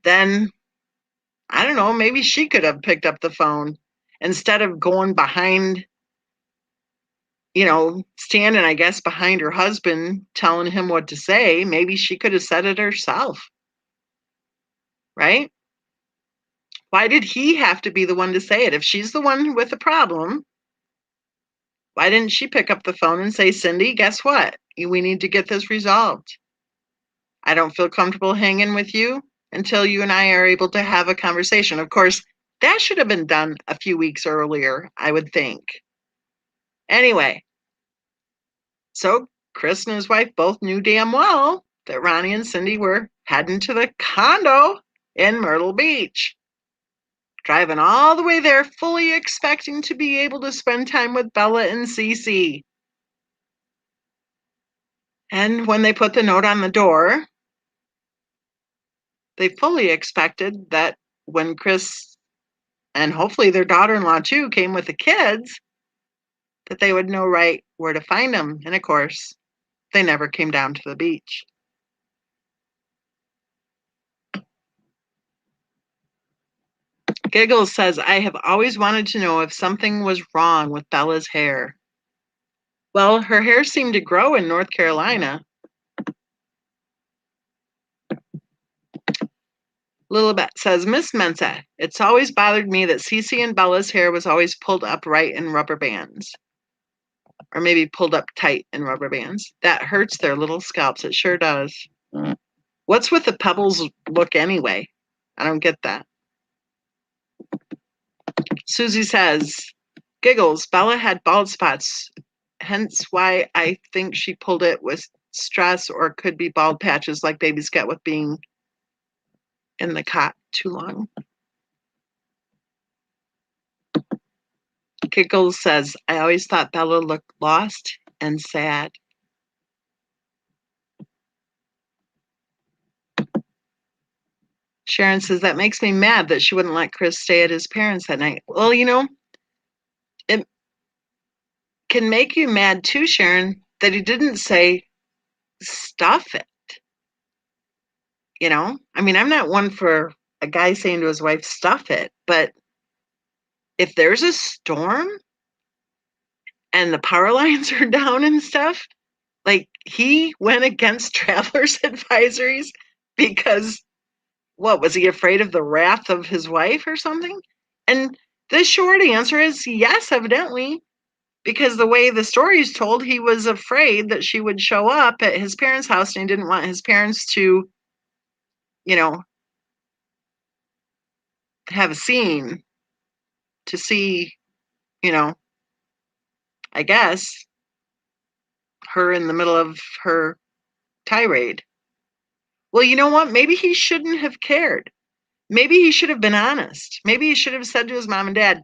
then I don't know, maybe she could have picked up the phone instead of going behind, standing, I guess, behind her husband, telling him what to say. Maybe she could have said it herself, right? Why did he have to be the one to say it? If she's the one with the problem, why didn't she pick up the phone and say, Cindy, guess what? We need to get this resolved. I don't feel comfortable hanging with you until you and I are able to have a conversation. Of course, that should have been done a few weeks earlier, I would think. Anyway, so Chris and his wife both knew damn well that Ronnie and Cindy were heading to the condo in Myrtle Beach, driving all the way there, fully expecting to be able to spend time with Bella and Cece. And when they put the note on the door, they fully expected that when Chris and hopefully their daughter-in-law too came with the kids, that they would know right where to find them. And of course, they never came down to the beach. Giggles says, I have always wanted to know if something was wrong with Bella's hair. Well, her hair seemed to grow in North Carolina. Lilibet says, Miss Mensa, it's always bothered me that Cece and Bella's hair was always pulled up right in rubber bands. Or maybe pulled up tight in rubber bands. That hurts their little scalps. It sure does. What's with the pebbles look anyway? I don't get that. Susie says, Giggles, Bella had bald spots, hence why I think she pulled it with stress, or could be bald patches like babies get with being in the cot too long. Giggles says, I always thought Bella looked lost and sad. Sharon says, that makes me mad that she wouldn't let Chris stay at his parents that night. Well, it can make you mad too, Sharon, that he didn't say, stuff it. I mean, I'm not one for a guy saying to his wife, stuff it, but if there's a storm and the power lines are down and stuff, like, he went against travelers advisories because what, was he afraid of the wrath of his wife or something? And the short answer is yes, evidently, because the way the story is told, he was afraid that she would show up at his parents' house and he didn't want his parents to, have a scene to see, I guess, her in the middle of her tirade. Well, you know what? Maybe he shouldn't have cared. Maybe he should have been honest. Maybe he should have said to his mom and dad,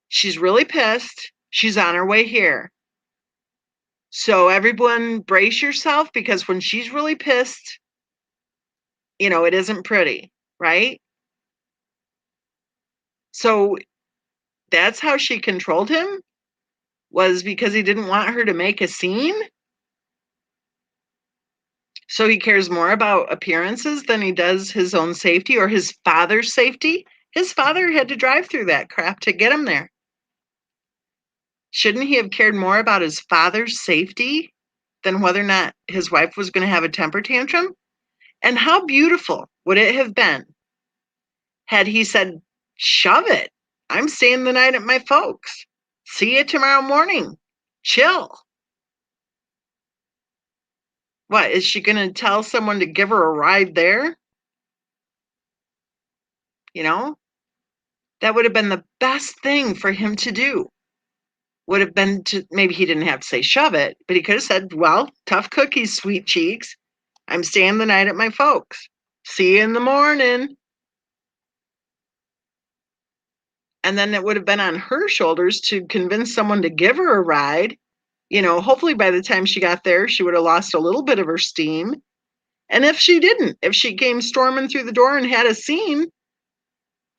she's really pissed. She's on her way here. So everyone brace yourself, because when she's really pissed, it isn't pretty, right? So that's how she controlled him, was because he didn't want her to make a scene. So he cares more about appearances than he does his own safety or his father's safety. His father had to drive through that crap to get him there. Shouldn't he have cared more about his father's safety than whether or not his wife was going to have a temper tantrum? And how beautiful would it have been had he said, shove it. I'm staying the night at my folks. See you tomorrow morning. Chill. What, is she going to tell someone to give her a ride there? That would have been the best thing for him to do. Would have been to, maybe he didn't have to say shove it, but he could have said, well, tough cookies, sweet cheeks. I'm staying the night at my folks. See you in the morning. And then it would have been on her shoulders to convince someone to give her a ride. Hopefully by the time she got there, she would have lost a little bit of her steam. And if she didn't, if she came storming through the door and had a scene,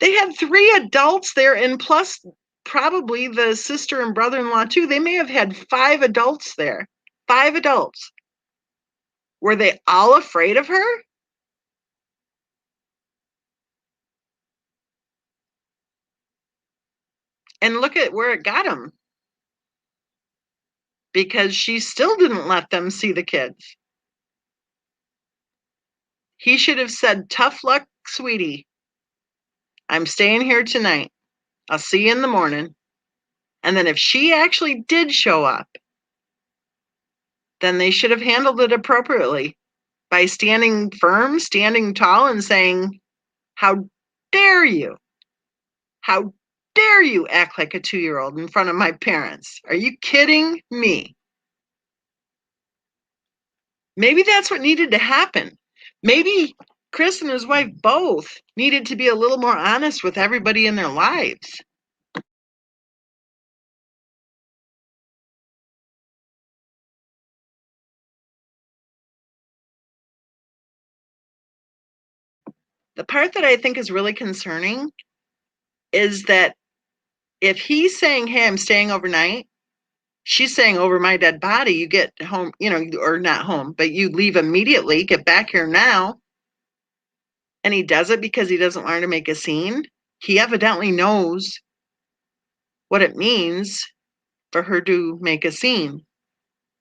they had 3 adults there, and plus probably the sister and brother-in-law too. They may have had 5 adults there. 5 adults. Were they all afraid of her? And look at where it got him. Because she still didn't let them see the kids. He should have said, tough luck, sweetie. I'm staying here tonight. I'll see you in the morning. And then if she actually did show up, then they should have handled it appropriately by standing firm, standing tall, and saying, how dare you? How dare you act like a 2-year-old in front of my parents? Are you kidding me? Maybe that's what needed to happen. Maybe Chris and his wife both needed to be a little more honest with everybody in their lives. The part that I think is really concerning is that if he's saying, hey, I'm staying overnight, she's saying, over my dead body, you get home, or not home, but you leave immediately, get back here now. And he does it because he doesn't want her to make a scene. He evidently knows what it means for her to make a scene.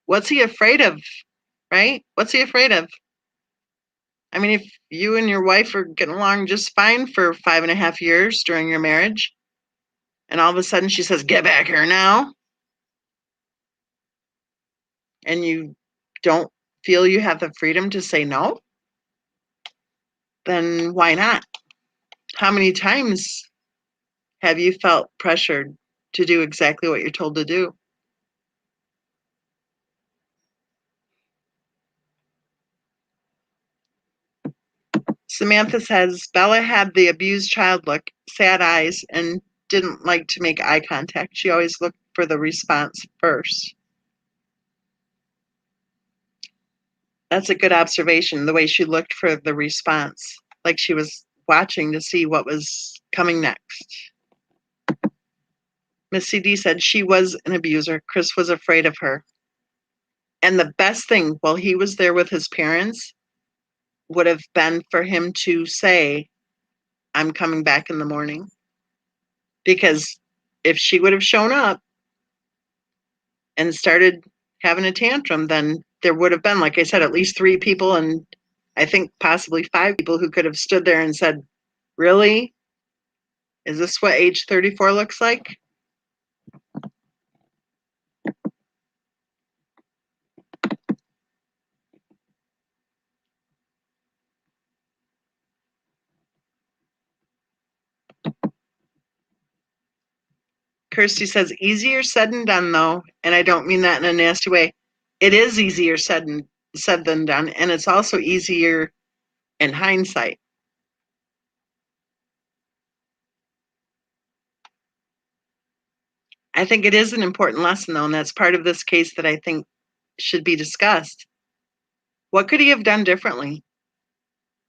What's he afraid of, right? What's he afraid of? I mean, if you and your wife are getting along just fine for 5.5 years during your marriage, and all of a sudden she says, get back here now, and you don't feel you have the freedom to say no, then why not? How many times have you felt pressured to do exactly what you're told to do? Samantha says, Bella had the abused child look, sad eyes, and didn't like to make eye contact. She always looked for the response first. That's a good observation, the way she looked for the response, like she was watching to see what was coming next. Miss CD said she was an abuser. Chris was afraid of her. And the best thing while he was there with his parents would have been for him to say, I'm coming back in the morning. Because if she would have shown up and started having a tantrum, then there would have been, like I said, at least 3 people, and I think possibly 5 people who could have stood there and said, really? Is this what age 34 looks like? Kirsty says, easier said than done, though, and I don't mean that in a nasty way. It is easier said than done, and it's also easier in hindsight. I think it is an important lesson, though, and that's part of this case that I think should be discussed. What could he have done differently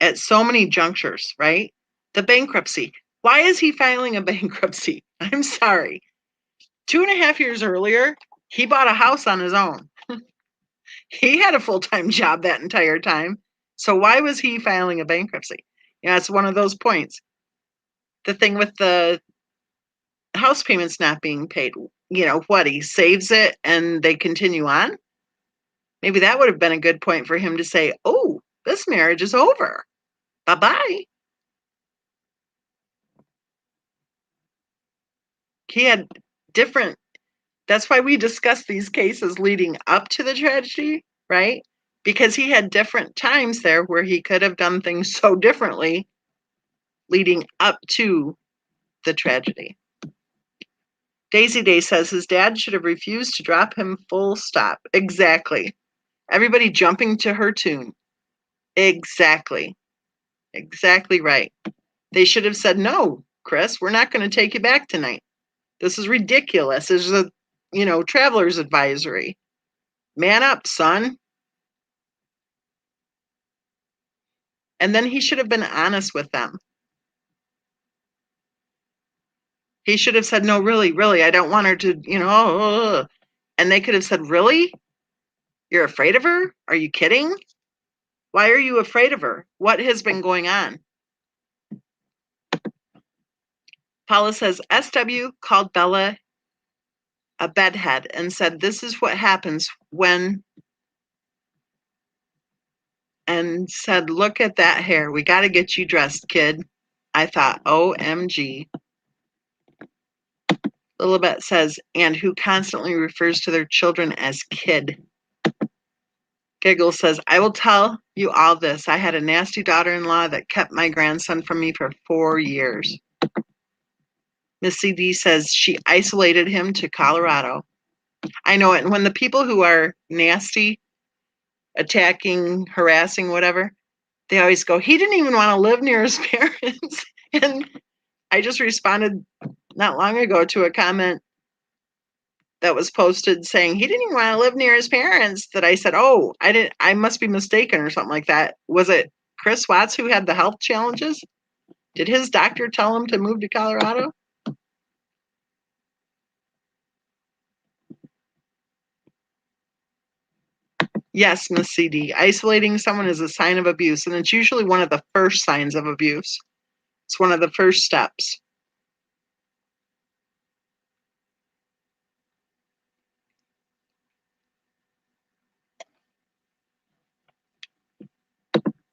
at so many junctures, right? The bankruptcy. Why is he filing a bankruptcy? I'm sorry. 2.5 years earlier, he bought a house on his own. He had a full-time job that entire time. So why was he filing a bankruptcy? It's one of those points. The thing with the house payments not being paid, what, he saves it and they continue on? Maybe that would have been a good point for him to say, oh, this marriage is over. Bye-bye. He had different, that's why we discuss these cases leading up to the tragedy, right? Because he had different times there where he could have done things so differently leading up to the tragedy. Daisy Day says his dad should have refused to drop him, full stop. Exactly. Everybody jumping to her tune. Exactly. Exactly right. They should have said, no, Chris, we're not going to take you back tonight. This is ridiculous. There's a, traveler's advisory. Man up, son. And then he should have been honest with them. He should have said, no, really, really, I don't want her to, and they could have said, really? You're afraid of her? Are you kidding? Why are you afraid of her? What has been going on? Paula says, SW called Bella a bedhead and said, this is what happens when, and said, look at that hair. We got to get you dressed, kid. I thought, OMG. Lilibet says, and who constantly refers to their children as kid. Giggle says, I will tell you all this. I had a nasty daughter-in-law that kept my grandson from me for 4 years. Miss CD says she isolated him to Colorado. I know it. And when the people who are nasty, attacking, harassing, whatever, they always go, he didn't even want to live near his parents. And I just responded not long ago to a comment that was posted saying he didn't even want to live near his parents, that I said, oh, I must be mistaken or something like that. Was it Chris Watts who had the health challenges? Did his doctor tell him to move to Colorado? Yes, Miss CD. Isolating someone is a sign of abuse, and it's usually one of the first signs of abuse. It's one of the first steps.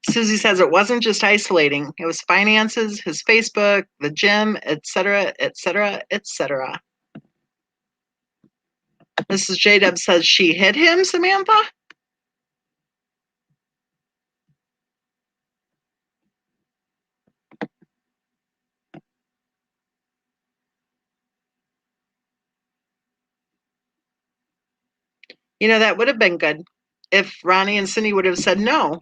Susie says it wasn't just isolating. It was finances, his Facebook, the gym, etc., etc., etc. Mrs. J-Dub says she hit him, Samantha? You know, that would have been good if Ronnie and Cindy would have said, no,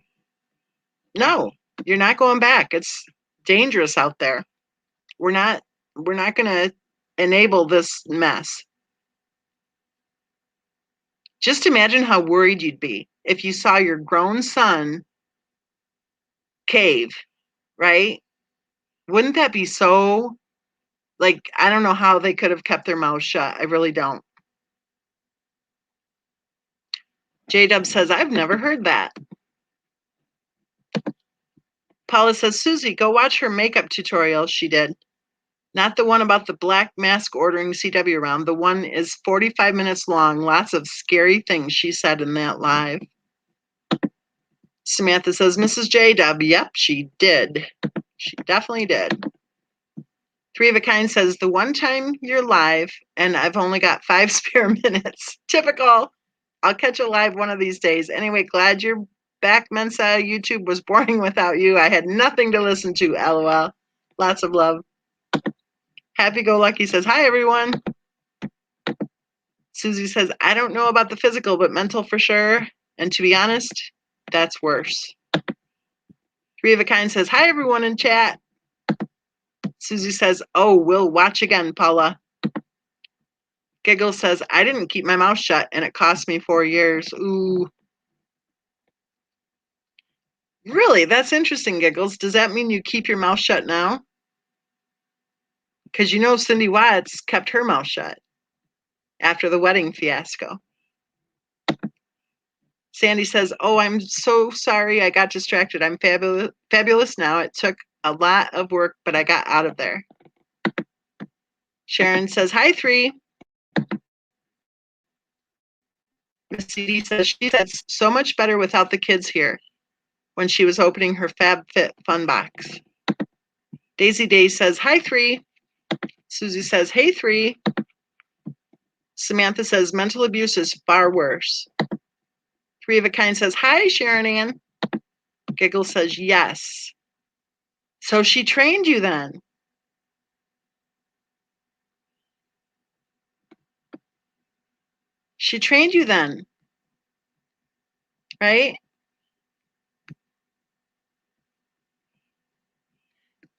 you're not going back. It's dangerous out there. We're not going to enable this mess. Just imagine how worried you'd be if you saw your grown son cave, right? Wouldn't that be so, like, I don't know how they could have kept their mouths shut. I really don't. J-Dub says, I've never heard that. Paula says, Susie, go watch her makeup tutorial she did. Not the one about the black mask ordering CW around. The one is 45 minutes long. Lots of scary things she said in that live. Samantha says, Mrs. J-Dub, yep, she did. She definitely did. Three of a Kind says, the one time you're live and I've only got 5 spare minutes. Typical. I'll catch a live one of these days. Anyway, glad you're back, Mensa. YouTube was boring without you. I had nothing to listen to, LOL. Lots of love. Happy Go Lucky says, hi, everyone. Susie says, I don't know about the physical, but mental for sure. And to be honest, that's worse. Three of a Kind says, hi, everyone in chat. Susie says, oh, we'll watch again, Paula. Giggle says, I didn't keep my mouth shut, and it cost me 4 years. Ooh. Really? That's interesting, Giggles. Does that mean you keep your mouth shut now? Because you know Cindy Watts kept her mouth shut after the wedding fiasco. Sandy says, oh, I'm so sorry I got distracted. I'm fabulous now. It took a lot of work, but I got out of there. Sharon says, hi, 3. Miss CD says, she said, so much better without the kids here when she was opening her FabFit Fun Box. Daisy Day says, hi, 3. Susie says, hey, 3. Samantha says, mental abuse is far worse. Three of a Kind says, hi, Sharon Ann. Giggle says, yes. So she trained you then. She trained you then, right?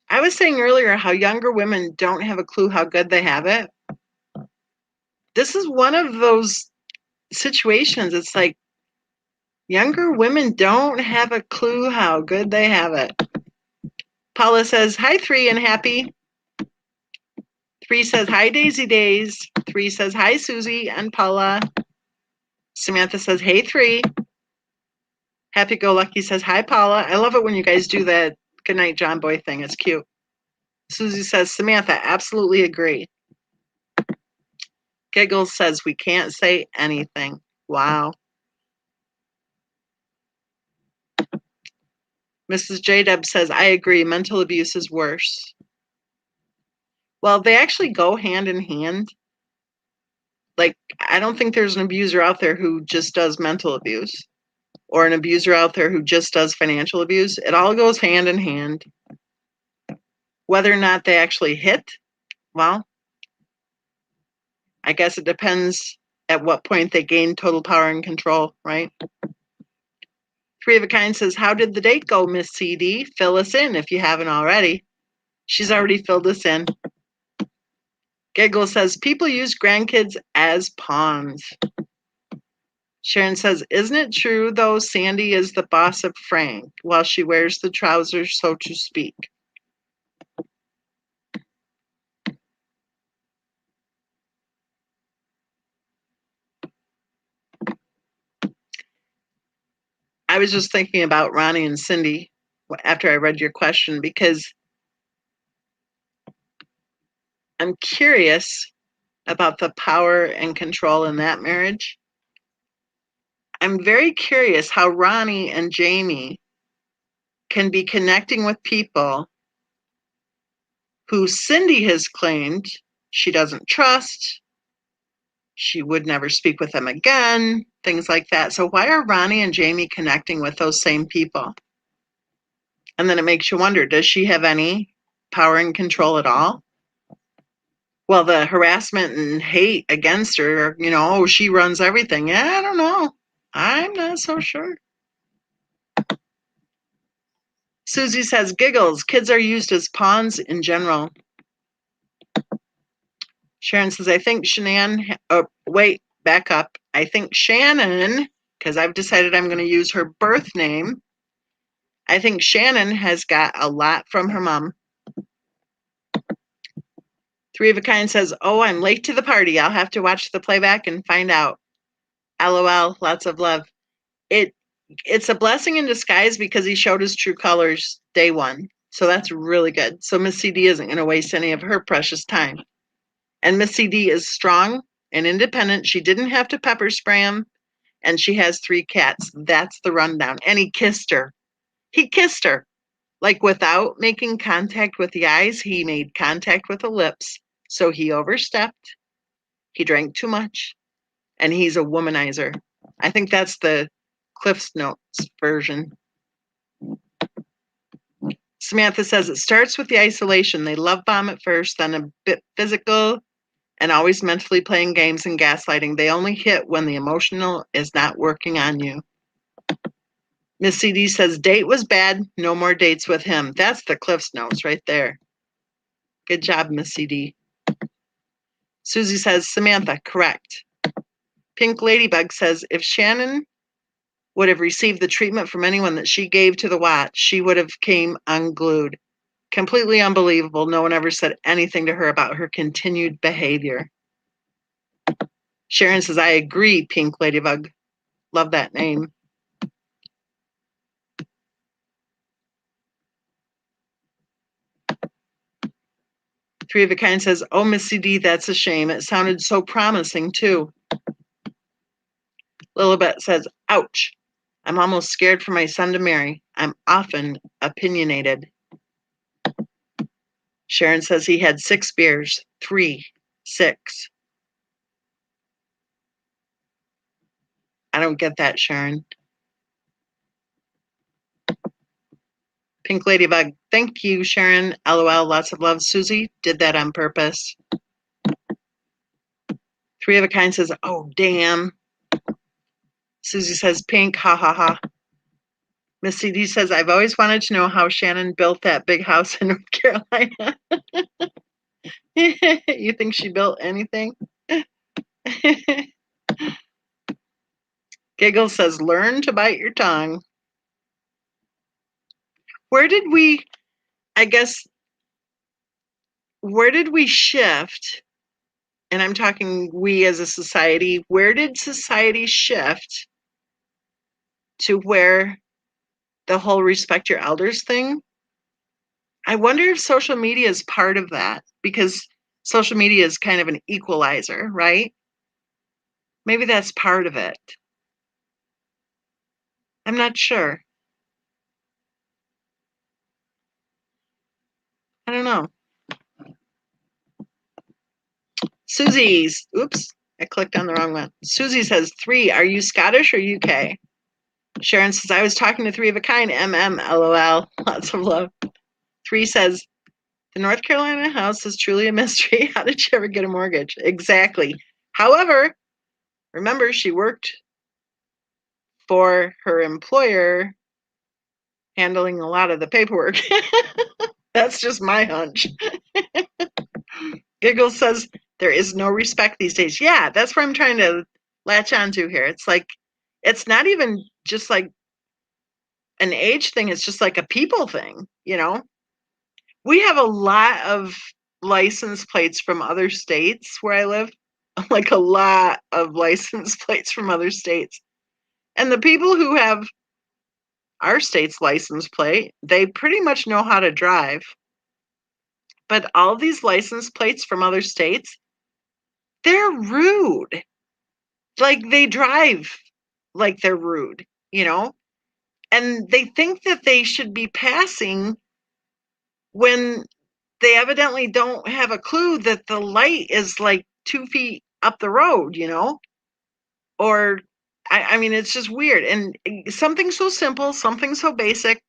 I was saying earlier how younger women don't have a clue how good they have it. This is one of those situations. It's like younger women don't have a clue how good they have it. Paula says, hi, 3 and happy. 3 says, hi, Daisy Days. 3 says, hi, Susie and Paula. Samantha says, hey, 3. Happy Go Lucky says, hi, Paula. I love it when you guys do that goodnight John Boy thing. It's cute. Susie says, Samantha, absolutely agree. Giggles says, we can't say anything. Wow. Mrs. J-Dub says, I agree. Mental abuse is worse. Well, they actually go hand in hand. Like, I don't think there's an abuser out there who just does mental abuse or an abuser out there who just does financial abuse. It all goes hand in hand. Whether or not they actually hit, well, I guess it depends at what point they gain total power and control, right? Three of a Kind says, how did the date go, Miss CD? Fill us in if you haven't already. She's already filled us in. Giggle says, people use grandkids as pawns. Sharon says, isn't it true, though, Sandy is the boss of Frank while she wears the trousers, so to speak? I was just thinking about Ronnie and Cindy after I read your question, because I'm curious about the power and control in that marriage. I'm very curious how Ronnie and Jamie can be connecting with people who Cindy has claimed she doesn't trust, she would never speak with them again, things like that. So why are Ronnie and Jamie connecting with those same people? And then it makes you wonder, does she have any power and control at all? Well, the harassment and hate against her, oh, she runs everything. Yeah, I don't know. I'm not so sure. Susie says, giggles, kids are used as pawns in general. Sharon says, I think Shanann, wait, back up. I think Shannon, because I've decided I'm going to use her birth name. I think Shannon has got a lot from her mom. Three of a Kind says, oh, I'm late to the party. I'll have to watch the playback and find out. LOL, lots of love. It's a blessing in disguise because he showed his true colors day one. So that's really good. So Miss CD isn't going to waste any of her precious time. And Miss CD is strong and independent. She didn't have to pepper spray him. And she has 3 cats. That's the rundown. And he kissed her. He kissed her. Like without making contact with the eyes, he made contact with the lips. So he overstepped. He drank too much. And he's a womanizer. I think that's the Cliff's Notes version. Samantha says it starts with the isolation. They love bomb at first, then a bit physical, and always mentally playing games and gaslighting. They only hit when the emotional is not working on you. Miss CD says date was bad. No more dates with him. That's the Cliff's Notes right there. Good job, Miss CD. Susie says Samantha, correct. Pink Ladybug says if Shannon would have received the treatment from anyone that she gave to the watch, she would have came unglued. Completely unbelievable. No one ever said anything to her about her continued behavior. Sharon says, I agree, Pink Ladybug. Love that name. Three of a Kind says, oh, Miss CD, that's a shame. It sounded so promising, too. Lilibet says, ouch. I'm almost scared for my son to marry. I'm often opinionated. Sharon says he had 6 beers. 3, 6. I don't get that, Sharon. Pink Ladybug, thank you, Sharon. LOL, lots of love. Susie did that on purpose. Three of a Kind says, oh, damn. Susie says, pink, ha, ha, ha. Miss CD says, I've always wanted to know how Shannon built that big house in North Carolina. You think she built anything? Giggle says, learn to bite your tongue. Where did we shift? And I'm talking we as a society. Where did society shift to where the whole respect your elders thing? I wonder if social media is part of that, because social media is kind of an equalizer, right? Maybe that's part of it. I'm not sure. I don't know. Susie's, oops, I clicked on the wrong one. Susie says 3. Are you Scottish or UK? Sharon says, I was talking to 3 of a kind. LOL. Lots of love. 3 says, the North Carolina house is truly a mystery. How did she ever get a mortgage? Exactly. However, remember, she worked for her employer handling a lot of the paperwork. That's just my hunch. Giggles says, there is no respect these days. Yeah, that's what I'm trying to latch onto here. It's like, it's not even just like an age thing, it's just like a people thing, you know? We have a lot of license plates from other states where I live, like a lot of license plates from other states. And the people who have our state's license plate, they pretty much know how to drive. But all these license plates from other states, they're rude. Like they drive like they're rude, you know? And they think that they should be passing when they evidently don't have a clue that the light is like 2 feet up the road, you know? Or, I mean, it's just weird. And something so simple, something so basic,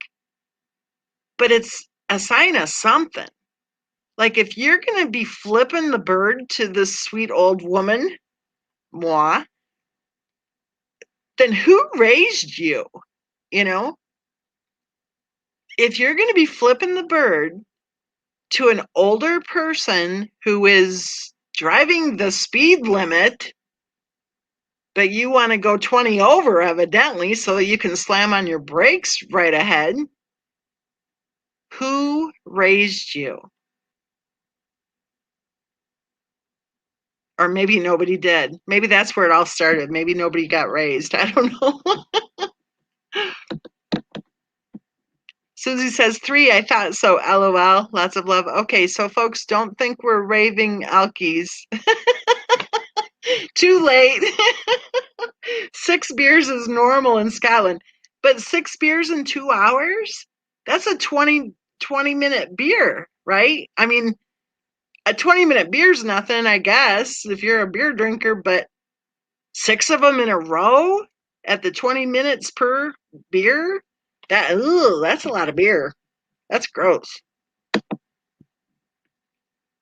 but it's a sign of something. Like if you're going to be flipping the bird to this sweet old woman, moi, then who raised you? You know, if you're going to be flipping the bird to an older person who is driving the speed limit, but you want to go 20 over, evidently, so that you can slam on your brakes right ahead, who raised you? Or maybe nobody did. Maybe that's where it all started. Maybe nobody got raised. I don't know. Susie says 3. I thought so. LOL. Lots of love. Okay, so folks, don't think we're raving alkies. Too late. 6 beers is normal in Scotland, but 6 beers in 2 hours? That's a 20-minute beer, right? I mean, a 20-minute beer's nothing, I guess, if you're a beer drinker, but 6 of them in a row at the 20 minutes per beer? That's a lot of beer. That's gross.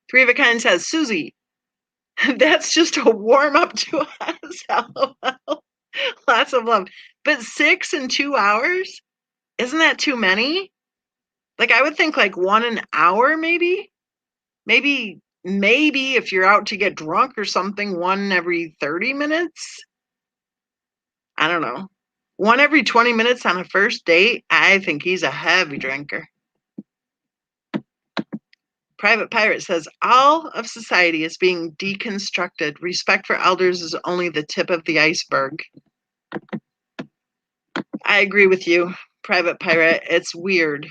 3 of a kind says, Susie, that's just a warm up to us. LOL. Lots of love. But 6 in 2 hours? Isn't that too many? Like I would think like 1 an hour, maybe. Maybe if you're out to get drunk or something, 1 every 30 minutes. I don't know. 1 every 20 minutes on a first date? I think he's a heavy drinker. Private Pirate says, all of society is being deconstructed. Respect for elders is only the tip of the iceberg. I agree with you, Private Pirate. It's weird.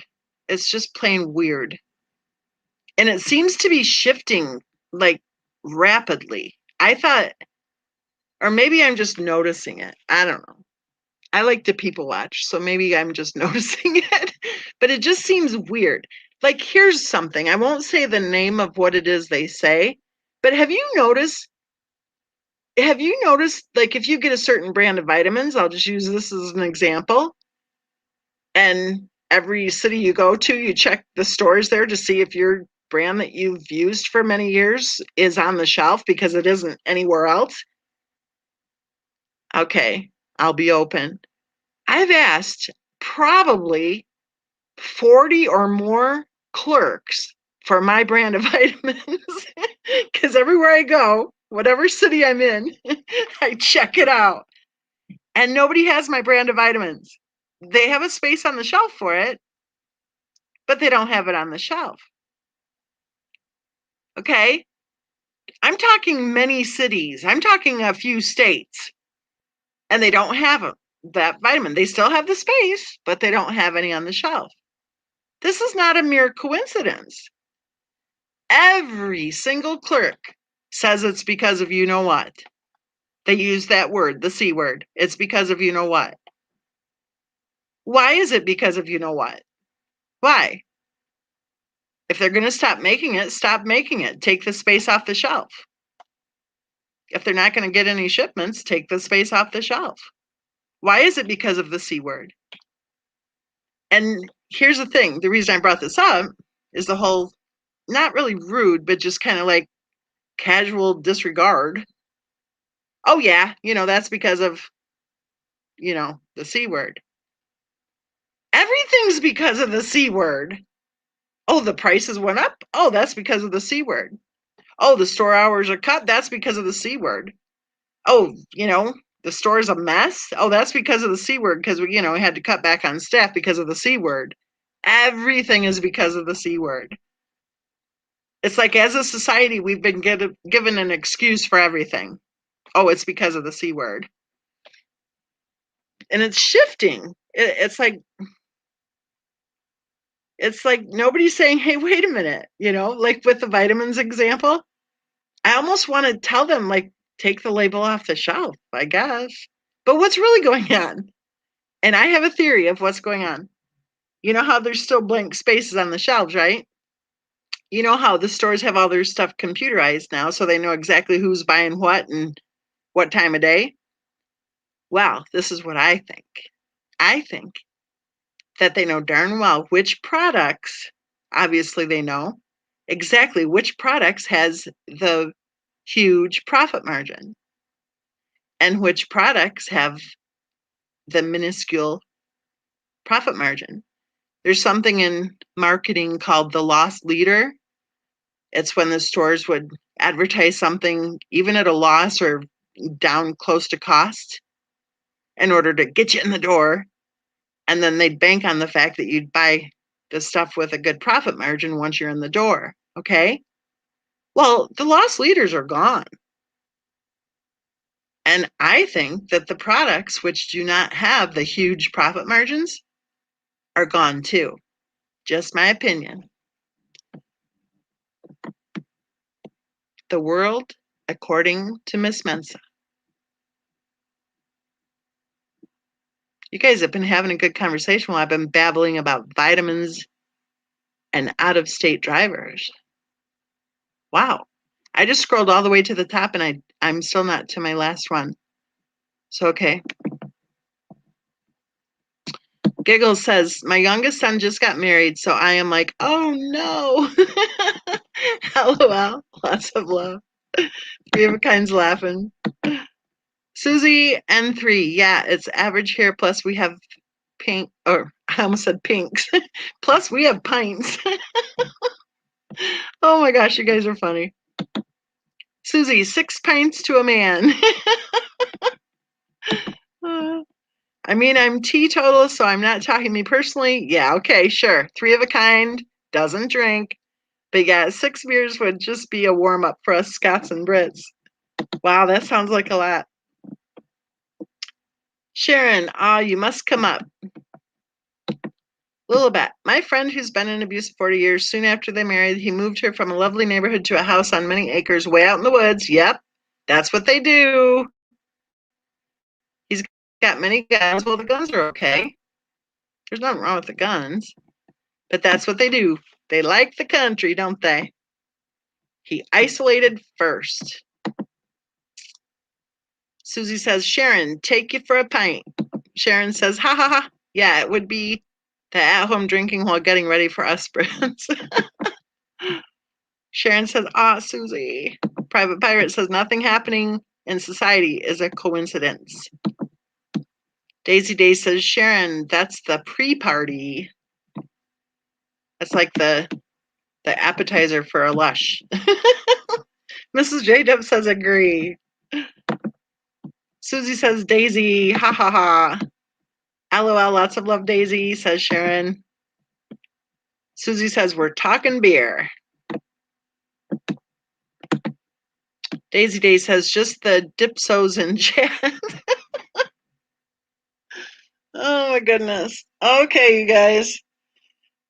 It's just plain weird. And it seems to be shifting like rapidly. I thought, or maybe I'm just noticing it. I don't know. I like to people watch, so maybe I'm just noticing it. But it just seems weird. Like, here's something. I won't say the name of what it is they say, but have you noticed, like, if you get a certain brand of vitamins, I'll just use this as an example, and every city you go to, you check the stores there to see if your brand that you've used for many years is on the shelf because it isn't anywhere else. Okay, I'll be open. I've asked probably 40 or more clerks for my brand of vitamins because everywhere I go, whatever city I'm in, I check it out. And nobody has my brand of vitamins. They have a space on the shelf for it, but they don't have it on the shelf. Okay? I'm talking many cities. I'm talking a few states. And they don't have that vitamin. They still have the space, but they don't have any on the shelf. This is not a mere coincidence. Every single clerk says it's because of you know what. They use that word, the C word. It's because of you know what. Why is it because of you know what? Why? If they're going to stop making it, stop making it. Take the space off the shelf. If they're not going to get any shipments, take the space off the shelf. Why is it because of the C word? And here's the thing, the reason I brought this up is the whole, not really rude, but just kind of like casual disregard. Oh yeah, that's because of, the C word. Everything's because of the C word. Oh, the prices went up. Oh, that's because of the C word. Oh, the store hours are cut. That's because of the C word. Oh, the store's a mess. Oh, that's because of the C word, because we had to cut back on staff because of the C word. Everything is because of the C word. It's like, as a society, we've been given an excuse for everything. Oh, it's because of the C word. And it's shifting. It's like nobody's saying, hey, wait a minute, like with the vitamins example. I almost want to tell them, like, take the label off the shelf, I guess. But what's really going on? And I have a theory of what's going on. You know how there's still blank spaces on the shelves, right? You know how the stores have all their stuff computerized now, so they know exactly who's buying what and what time of day? Well, this is what I think. I think that they know darn well which products, obviously they know exactly which products has the huge profit margin and which products have the minuscule profit margin. There's something in marketing called the loss leader. It's when the stores would advertise something even at a loss or down close to cost in order to get you in the door. And then they'd bank on the fact that you'd buy the stuff with a good profit margin once you're in the door. Okay. Well, the loss leaders are gone. And I think that the products which do not have the huge profit margins are gone too. Just my opinion. The world according to Miss Mensa. You guys have been having a good conversation while I've been babbling about vitamins and out-of-state drivers. Wow. I just scrolled all the way to the top and I'm still not to my last one. So, okay. Giggles says, my youngest son just got married, so I am like, oh no. LOL. Lots of love. Three of a kind's laughing. Susie N3. Yeah, it's average here. Plus we have pink, or I almost said pinks. Plus we have pints. Oh my gosh, you guys are funny. Susie, 6 pints to a man. I mean, I'm teetotal, so I'm not talking me personally. Yeah, okay, sure. 3 of a kind, doesn't drink. But yeah, 6 beers would just be a warm up for us Scots and Brits. Wow, that sounds like a lot. Sharon, you must come up. Lilibet, my friend who's been in abuse 40 years, soon after they married, he moved her from a lovely neighborhood to a house on many acres way out in the woods. Yep, that's what they do. He's got many guns. Well, the guns are okay. There's nothing wrong with the guns. But that's what they do. They like the country, don't they? He isolated first. Susie says, Sharon, take you for a pint. Sharon says, ha ha ha. Yeah, it would be the at-home drinking while getting ready for us Brits. Sharon says, Susie. Private Pirate says, nothing happening in society is a coincidence. Daisy Day says, Sharon, that's the pre-party. That's like the appetizer for a lush. Mrs. J-Dub says, agree. Susie says, Daisy, ha ha ha. LOL, lots of love, Daisy, says Sharon. Susie says, we're talking beer. Daisy Day says, just the dipsos in chat. Oh my goodness. Okay, you guys.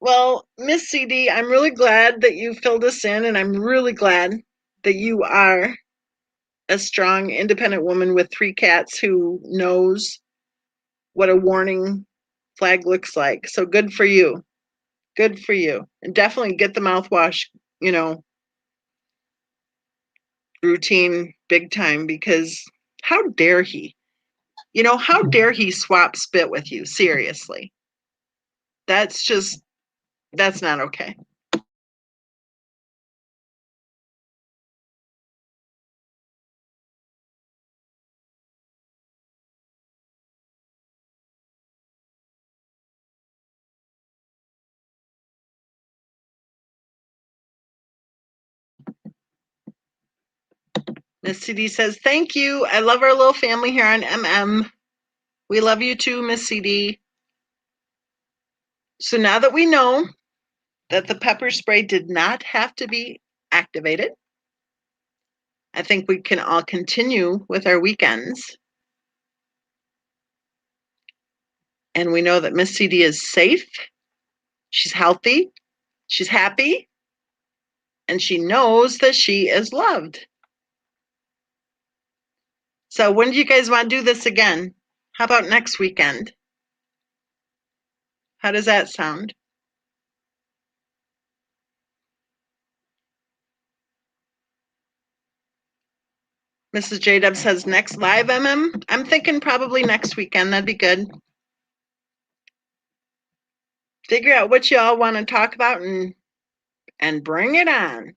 Well, Miss CD, I'm really glad that you filled us in, and I'm really glad that you are a strong, independent woman with 3 cats who knows what a warning flag looks like. So good for you. Good for you. And definitely get the mouthwash, you know, routine big time, because how dare he? You know, how dare he swap spit with you? Seriously. That's just, that's not okay. Miss CD says, thank you. I love our little family here on MM. We love you too, Miss CD. So now that we know that the pepper spray did not have to be activated, I think we can all continue with our weekends. And we know that Miss CD is safe, she's healthy, she's happy, and she knows that she is loved. So when do you guys want to do this again? How about next weekend? How does that sound? Mrs. J Dub says next live MM. I'm thinking probably next weekend. That'd be good. Figure out what y'all want to talk about and bring it on.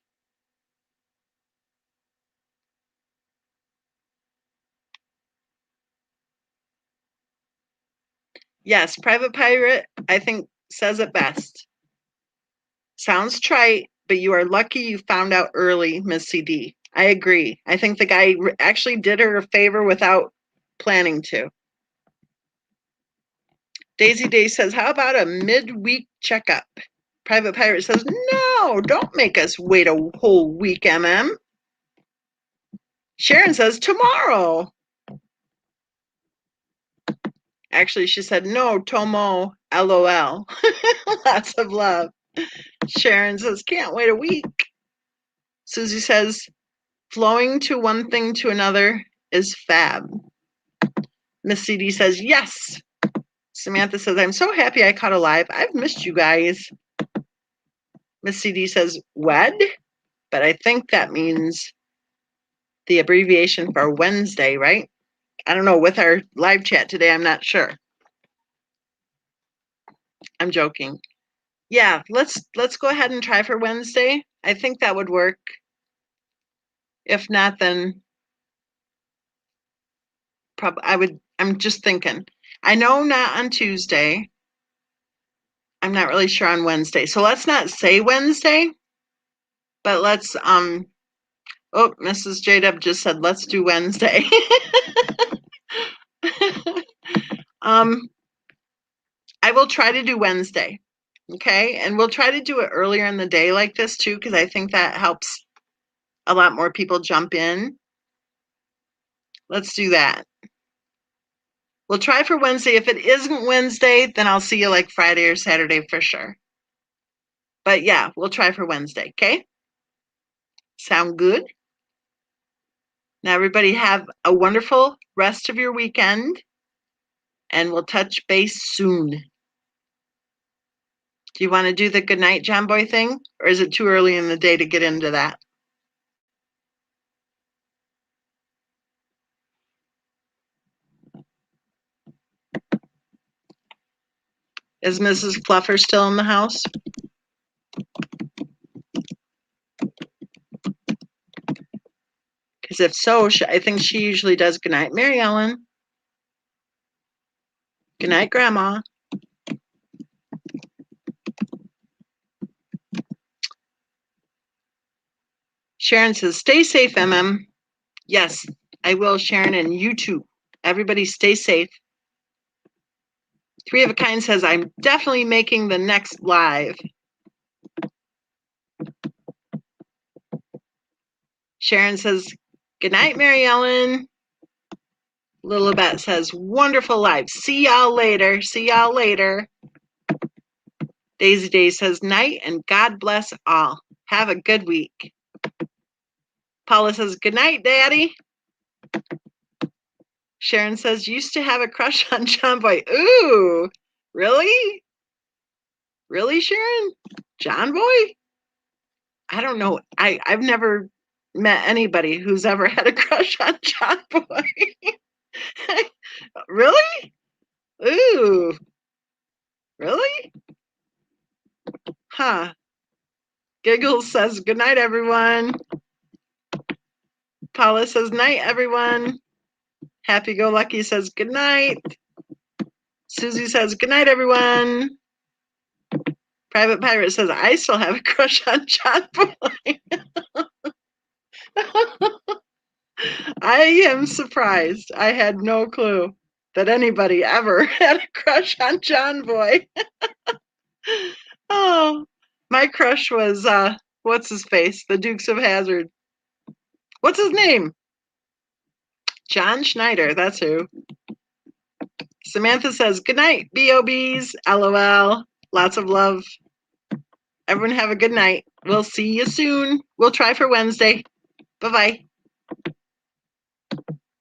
Yes, Private Pirate, I think, says it best. Sounds trite, but you are lucky you found out early, Miss CD. I agree. I think the guy actually did her a favor without planning to. Daisy Day says, how about a midweek checkup? Private Pirate says, no, don't make us wait a whole week, MM. Sharon says, tomorrow. Actually, she said, no, Tomo, LOL. Lots of love. Sharon says, can't wait a week. Susie says, flowing to one thing to another is fab. Miss CD says, yes. Samantha says, I'm so happy I caught a live. I've missed you guys. Miss CD says, WED? But I think that means the abbreviation for Wednesday, right? I don't know. With our live chat today, I'm not sure. I'm joking. Yeah, let's go ahead and try for Wednesday. I think that would work. If not, then I'm just thinking. I know not on Tuesday. I'm not really sure on Wednesday. So let's not say Wednesday, but let's oh, Mrs. J-Dub just said let's do Wednesday. I will try to do Wednesday. Okay? And we'll try to do it earlier in the day like this too, because I think that helps a lot more people jump in. Let's do that. We'll try for Wednesday. If it isn't Wednesday, then I'll see you like Friday or Saturday for sure. But yeah, we'll try for Wednesday. Okay? Sound good? Now, everybody have a wonderful rest of your weekend, and we'll touch base soon. Do you want to do the good night, John Boy thing, or is it too early in the day to get into that? Is Mrs. Fluffer still in the house? Because if so, I think she usually does good night, Mary Ellen. Good night, Grandma. Sharon says, stay safe, MM. Yes, I will, Sharon, and you too. Everybody stay safe. Three of a Kind says, I'm definitely making the next live. Sharon says, good night, Mary Ellen. Lilibet says, wonderful live. See y'all later. See y'all later. Daisy Day says night and God bless all. Have a good week. Paula says good night, Daddy. Sharon says used to have a crush on John Boy. Ooh, really? Really, Sharon? John Boy? I don't know. I've never met anybody who's ever had a crush on John Boy. Really? Ooh, really? Huh. Giggles says good night, everyone. Paula says night, everyone. Happy Go Lucky says good night. Susie says good night, everyone. Private Pirate says I still have a crush on John Boy. I am surprised. I had no clue that anybody ever had a crush on John Boy. Oh, my crush was what's his face? The Dukes of Hazzard. What's his name? John Schneider. That's who. Samantha says good night, BOBs. LOL. Lots of love. Everyone have a good night. We'll see you soon. We'll try for Wednesday. Bye-bye.